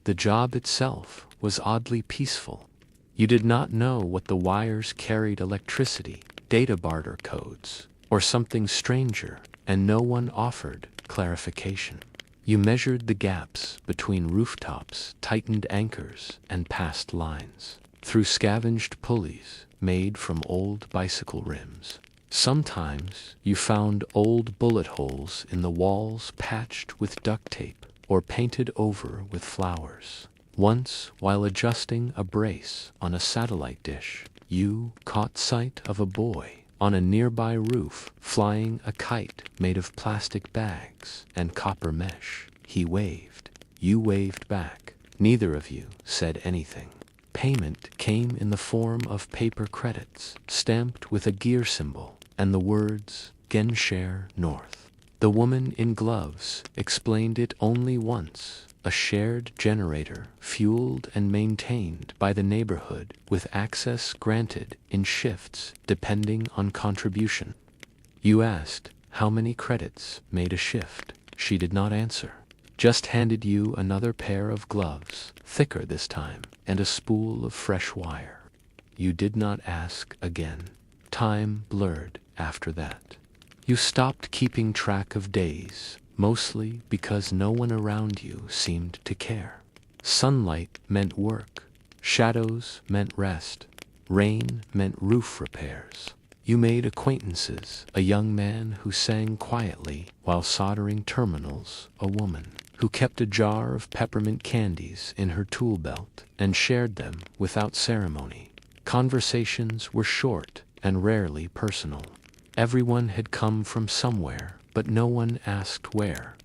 The job itself was oddly peaceful. You did not know what the wires carried: electricity, data barter codes, or something stranger, and no one offered clarification. You measured the gaps between rooftops, tightened anchors, and passed lines, through scavenged pulleys made from old bicycle rims. Sometimes you found old bullet holes in the walls patched with duct tape or painted over with flowers. Once, while adjusting a brace on a satellite dish, you caught sight of a boy on a nearby roof flying a kite made of plastic bags and copper mesh. He waved. You waved back. Neither of you said anything. Payment came in the form of paper credits, stamped with a gear symbol and the words Genshare North. The woman in gloves explained it only once: a shared generator fueled and maintained by the neighborhood, with access granted in shifts depending on contribution. You asked how many credits made a shift. She did not answer, just handed you another pair of gloves, thicker this time, and a spool of fresh wire. You did not ask again. Time blurred after that. You stopped keeping track of days, mostly because no one around you seemed to care. Sunlight meant work. Shadows meant rest. Rain meant roof repairs. You made acquaintances: a young man who sang quietly while soldering terminals, a woman who kept a jar of peppermint candies in her tool belt and shared them without ceremony. Conversations were short and rarely personal. Everyone had come from somewhere, but no one asked where.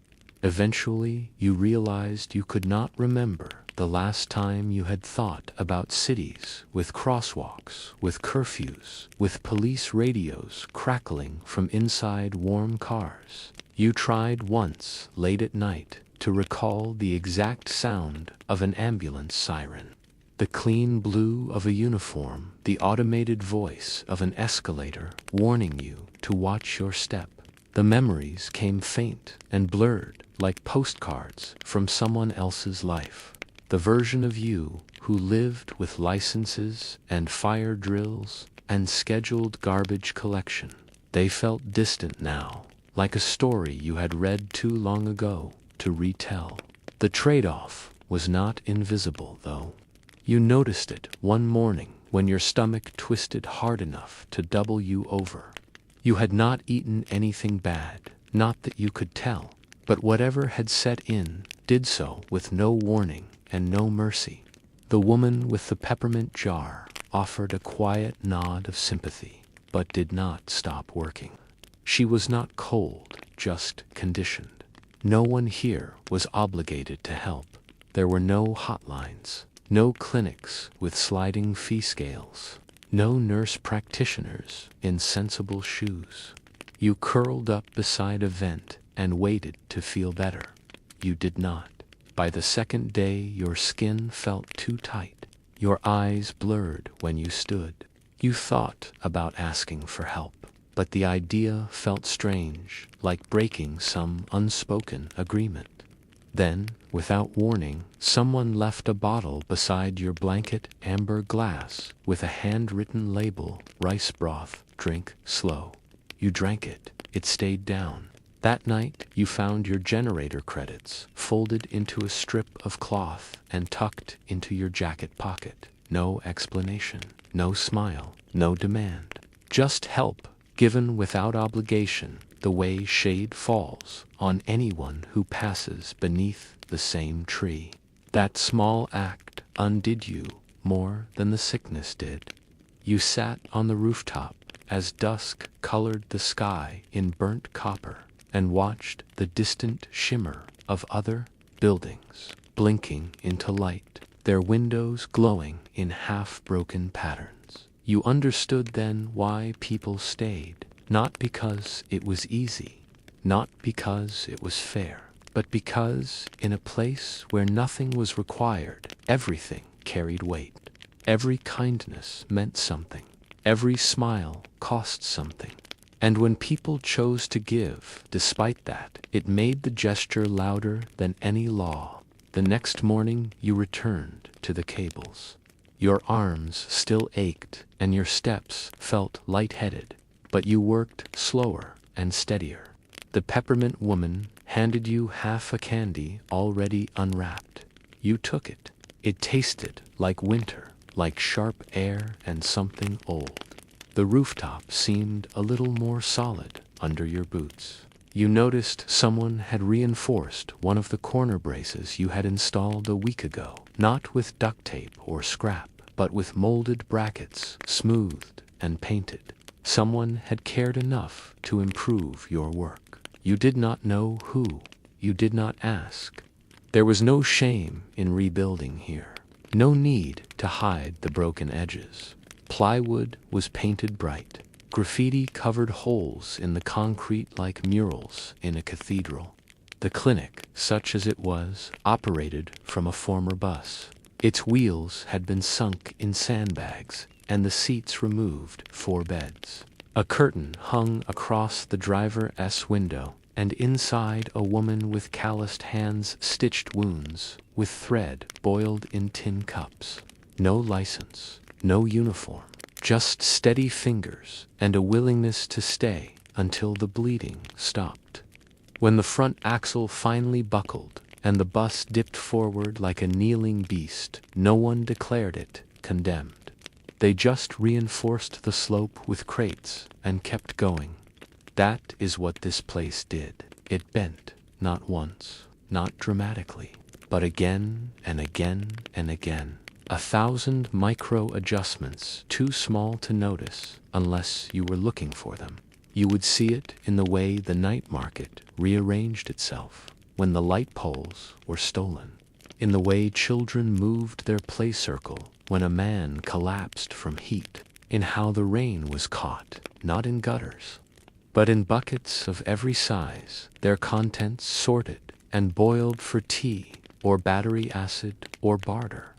Eventually, you realized you could not remember the last time you had thought about cities with crosswalks, with curfews, with police radios crackling from inside warm cars. You tried once, late at night, to recall the exact sound of an ambulance siren. The clean blue of a uniform, the automated voice of an escalator warning you to watch your step. The memories came faint and blurred like postcards from someone else's life. The version of you who lived with licenses and fire drills and scheduled garbage collection. They felt distant now, like a story you had read too long ago to retell. The trade-off was not invisible, though. You noticed it one morning when your stomach twisted hard enough to double you over. You had not eaten anything bad, not that you could tell, but whatever had set in did so with no warning and no mercy. The woman with the peppermint jar offered a quiet nod of sympathy, but did not stop working. She was not cold, just conditioned. No one here was obligated to help. There were no hotlines, no clinics with sliding fee scales, no nurse practitioners in sensible shoes. You curled up beside a vent and waited to feel better. You did not. By the second day, your skin felt too tight. Your eyes blurred when you stood. You thought about asking for help, but the idea felt strange, like breaking some unspoken agreement. Then, without warning, someone left a bottle beside your blanket, amber glass, with a handwritten label: rice broth, drink slow. You drank it. It stayed down. That night, you found your generator credits folded into a strip of cloth and tucked into your jacket pocket. No explanation, no smile, no demand. Just help, given without obligation, the way shade falls on anyone who passes beneath the same tree. That small act undid you more than the sickness did. You sat on the rooftop as dusk colored the sky in burnt copper and watched the distant shimmer of other buildings blinking into light. their windows glowing in half-broken patterns. You understood then why people stayed, not because it was easy, not because it was fair, but because in a place where nothing was required, everything carried weight. Every kindness meant something. Every smile cost something. And when people chose to give, despite that, it made the gesture louder than any law. The next morning you returned to the cables. Your arms still ached and your steps felt lightheaded, but you worked slower and steadier. The peppermint woman handed you half a candy already unwrapped. You took it. It tasted like winter, like sharp air and something old. The rooftop seemed a little more solid under your boots. You noticed someone had reinforced one of the corner braces you had installed a week ago, not with duct tape or scrap, but with molded brackets, smoothed and painted. Someone had cared enough to improve your work. You did not know who. You did not ask. There was no shame in rebuilding here. No need to hide the broken edges. Plywood was painted bright. Graffiti covered holes in the concrete like murals in a cathedral. The clinic, such as it was, operated from a former bus. Its wheels had been sunk in sandbags, and the seats removed for beds. A curtain hung across the driver's window, and inside a woman with calloused hands stitched wounds with thread boiled in tin cups. No license, no uniform, just steady fingers and a willingness to stay until the bleeding stopped. When the front axle finally buckled and the bus dipped forward like a kneeling beast, no one declared it condemned. They just reinforced the slope with crates and kept going. That is what this place did. It bent, not once, not dramatically, but again and again and again. 1,000 micro-adjustments too small to notice unless you were looking for them. You would see it in the way the night market rearranged itself when the light poles were stolen, in the way children moved their play circle when a man collapsed from heat, in how the rain was caught, not in gutters, but in buckets of every size, their contents sorted and boiled for tea or battery acid or barter.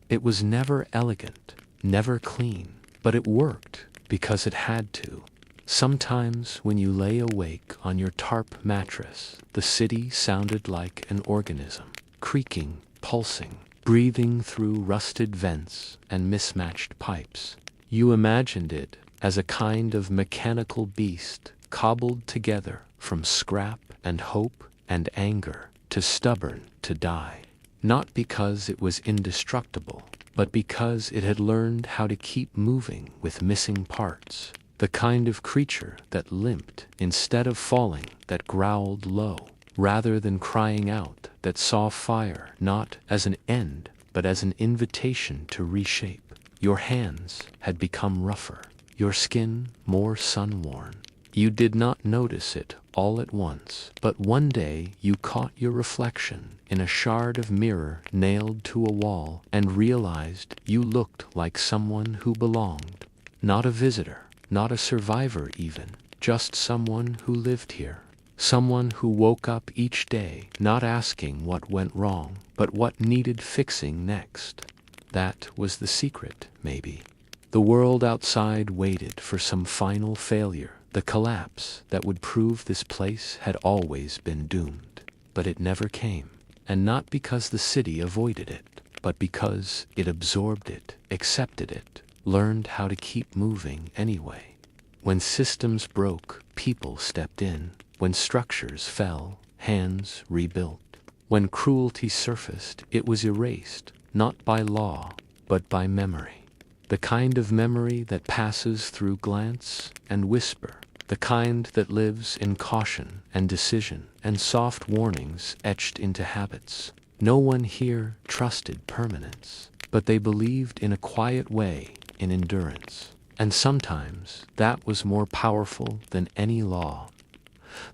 It was never elegant, never clean, but it worked because it had to. Sometimes when you lay awake on your tarp mattress, the city sounded like an organism, creaking, pulsing, breathing through rusted vents and mismatched pipes. You imagined it as a kind of mechanical beast cobbled together from scrap and hope and anger, too stubborn to die. Not because it was indestructible, but because it had learned how to keep moving with missing parts. The kind of creature that limped instead of falling, that growled low, rather than crying out, that saw fire not as an end, but as an invitation to reshape. Your hands had become rougher, your skin more sun-worn. You did not notice it all at once, but one day you caught your reflection in a shard of mirror nailed to a wall and realized you looked like someone who belonged. Not a visitor, not a survivor even, just someone who lived here. Someone who woke up each day not asking what went wrong, but what needed fixing next. That was the secret, maybe. The world outside waited for some final failure, the collapse that would prove this place had always been doomed. But it never came, and not because the city avoided it, but because it absorbed it, accepted it, learned how to keep moving anyway. When systems broke, people stepped in. When structures fell, hands rebuilt. When cruelty surfaced, it was erased, not by law, but by memory. The kind of memory that passes through glance and whisper, the kind that lives in caution and decision and soft warnings etched into habits. No one here trusted permanence, but they believed in a quiet way in endurance. And sometimes that was more powerful than any law.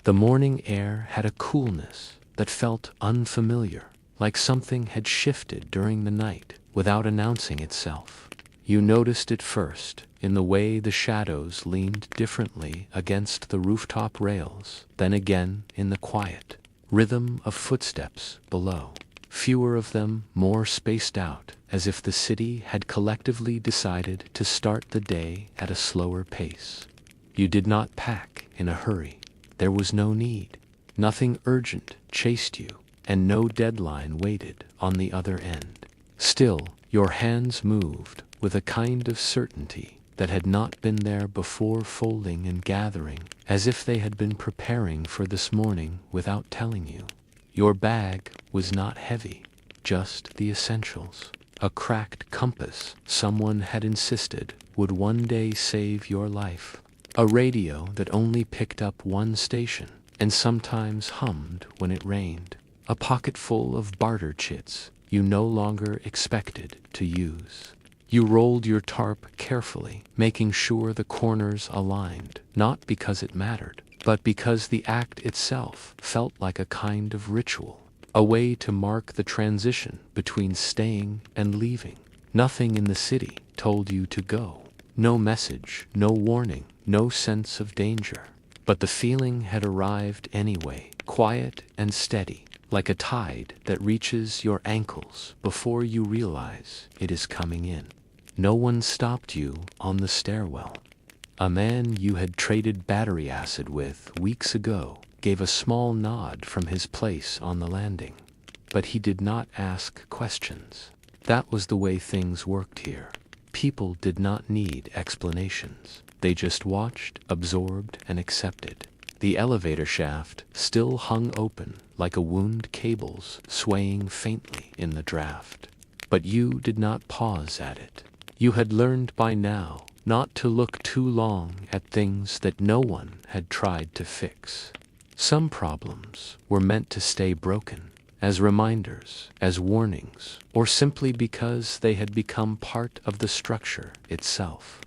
The morning air had a coolness that felt unfamiliar, like something had shifted during the night without announcing itself. You noticed it first in the way the shadows leaned differently against the rooftop rails, then again in the quiet rhythm of footsteps below. Fewer of them, more spaced out, as if the city had collectively decided to start the day at a slower pace. You did not pack in a hurry. There was no need. Nothing urgent chased you, and no deadline waited on the other end. Still, your hands moved with a kind of certainty that had not been there before, folding and gathering, as if they had been preparing for this morning without telling you. Your bag was not heavy, just the essentials. A cracked compass someone had insisted would one day save your life. A radio that only picked up one station and sometimes hummed when it rained. A pocket full of barter chits you no longer expected to use. You rolled your tarp carefully, making sure the corners aligned, not because it mattered, but because the act itself felt like a kind of ritual, a way to mark the transition between staying and leaving. Nothing in the city told you to go. No message, no warning, no sense of danger. But the feeling had arrived anyway, quiet and steady, like a tide that reaches your ankles before you realize it is coming in. No one stopped you on the stairwell. A man you had traded battery acid with weeks ago gave a small nod from his place on the landing. But he did not ask questions. That was the way things worked here. People did not need explanations. They just watched, absorbed, and accepted. The elevator shaft still hung open like a wound, cables swaying faintly in the draft. But you did not pause at it. You had learned by now not to look too long at things that no one had tried to fix. Some problems were meant to stay broken, as reminders, as warnings, or simply because they had become part of the structure itself.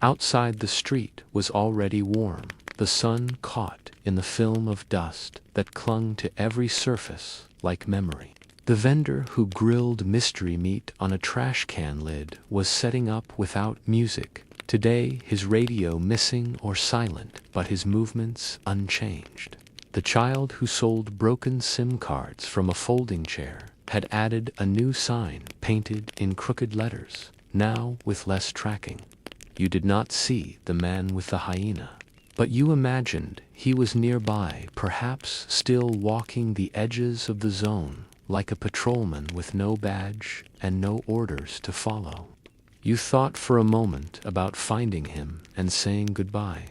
Outside, the street was already warm, the sun caught in the film of dust that clung to every surface like memory. The vendor who grilled mystery meat on a trash can lid was setting up without music. Today, his radio missing or silent, but his movements unchanged. The child who sold broken SIM cards from a folding chair had added a new sign painted in crooked letters, now with less tracking. You did not see the man with the hyena, but you imagined he was nearby, perhaps still walking the edges of the zone, like a patrolman with no badge and no orders to follow. You thought for a moment about finding him and saying goodbye,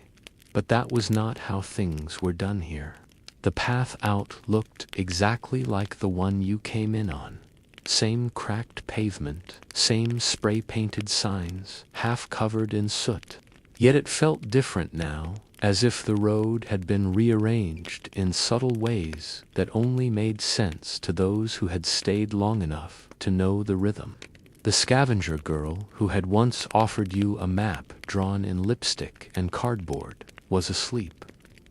but that was not how things were done here. The path out looked exactly like the one you came in on. Same cracked pavement, same spray-painted signs, half covered in soot. Yet it felt different now, as if the road had been rearranged in subtle ways that only made sense to those who had stayed long enough to know the rhythm. The scavenger girl who had once offered you a map drawn in lipstick and cardboard was asleep.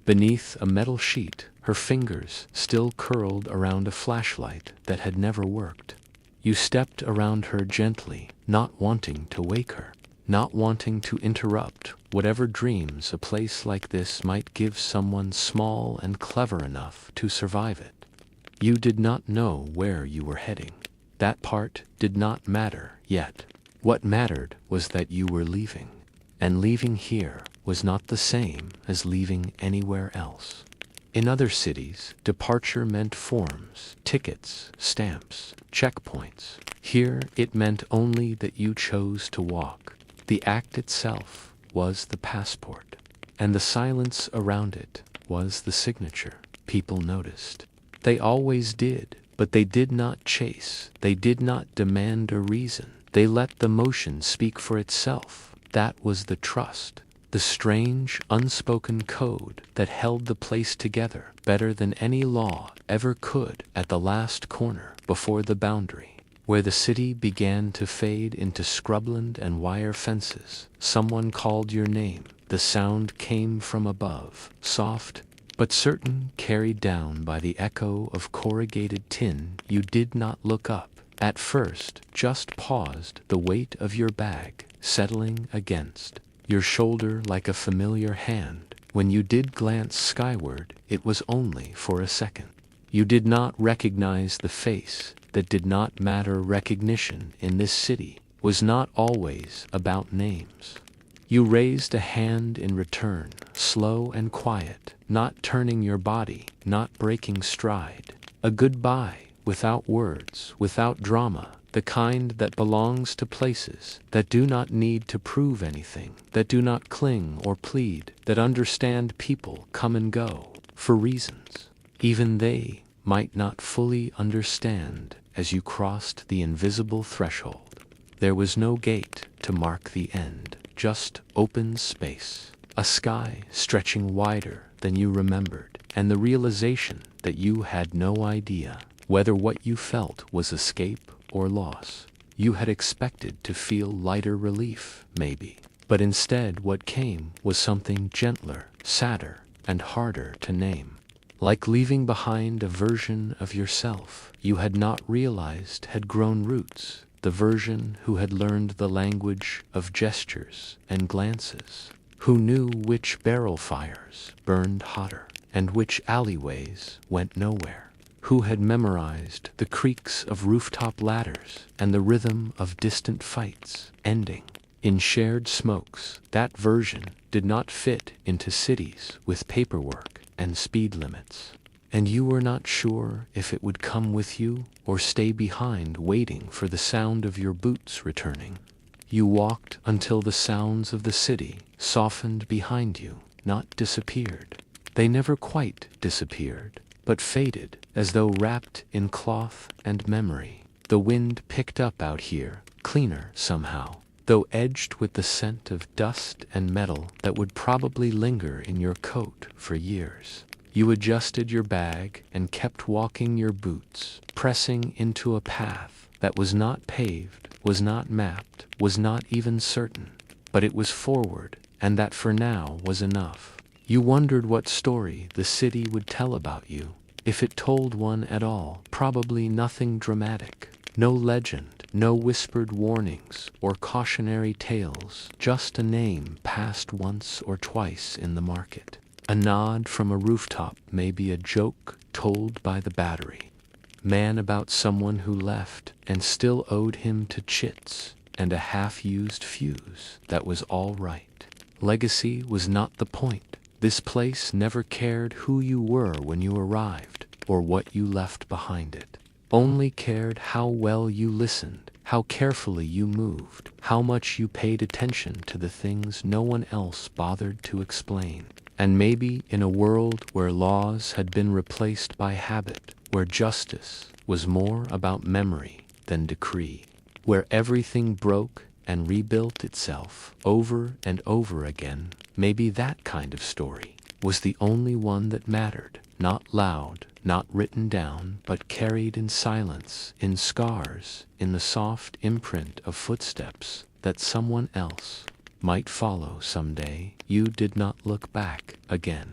Beneath a metal sheet, her fingers still curled around a flashlight that had never worked. You stepped around her gently, not wanting to wake her, not wanting to interrupt whatever dreams a place like this might give someone small and clever enough to survive it. You did not know where you were heading. That part did not matter yet. What mattered was that you were leaving, and leaving here was not the same as leaving anywhere else. In other cities, departure meant forms, tickets, stamps, checkpoints. Here it meant only that you chose to walk. The act itself was the passport, and the silence around it was the signature. People noticed. They always did, but they did not chase. They did not demand a reason. They let the motion speak for itself. That was the trust. The strange, unspoken code that held the place together better than any law ever could. At the last corner, before the boundary, where the city began to fade into scrubland and wire fences, someone called your name. The sound came from above, soft but certain, carried down by the echo of corrugated tin. You did not look up. At first, just paused, the weight of your bag settling against your shoulder like a familiar hand. When you did glance skyward, it was only for a second. You did not recognize the face that did not matter. Recognition in this city was not always about names. You raised a hand in return, slow and quiet, not turning your body, not breaking stride. A goodbye, without words, without drama, the kind that belongs to places that do not need to prove anything, that do not cling or plead, that understand people come and go for reasons even they might not fully understand. As you crossed the invisible threshold, there was no gate to mark the end, just open space, a sky stretching wider than you remembered, and the realization that you had no idea whether what you felt was escape or loss. You had expected to feel lighter relief, maybe, but instead what came was something gentler, sadder, and harder to name. Like leaving behind a version of yourself you had not realized had grown roots, the version who had learned the language of gestures and glances, who knew which barrel fires burned hotter and which alleyways went nowhere, who had memorized the creaks of rooftop ladders and the rhythm of distant fights ending in shared smokes. That version did not fit into cities with paperwork and speed limits, and you were not sure if it would come with you or stay behind waiting for the sound of your boots returning. You walked until the sounds of the city softened behind you, not disappeared. They never quite disappeared, but faded, as though wrapped in cloth and memory. The wind picked up out here, cleaner somehow, though edged with the scent of dust and metal that would probably linger in your coat for years. You adjusted your bag and kept walking your boots, pressing into a path that was not paved, was not mapped, was not even certain, but it was forward, and that for now was enough. You wondered what story the city would tell about you, if it told one at all. Probably nothing dramatic. No legend, no whispered warnings or cautionary tales, just a name passed once or twice in the market. A nod from a rooftop, maybe a joke told by the battery. Man about someone who left and still owed him to chits and a half-used fuse that was all right. Legacy was not the point. This place never cared who you were when you arrived or what you left behind it. Only cared how well you listened, how carefully you moved, how much you paid attention to the things no one else bothered to explain. And maybe in a world where laws had been replaced by habit, where justice was more about memory than decree, where everything broke and rebuilt itself over and over again, maybe that kind of story was the only one that mattered. Not loud, not written down, but carried in silence, in scars, in the soft imprint of footsteps that someone else might follow someday. You did not look back again.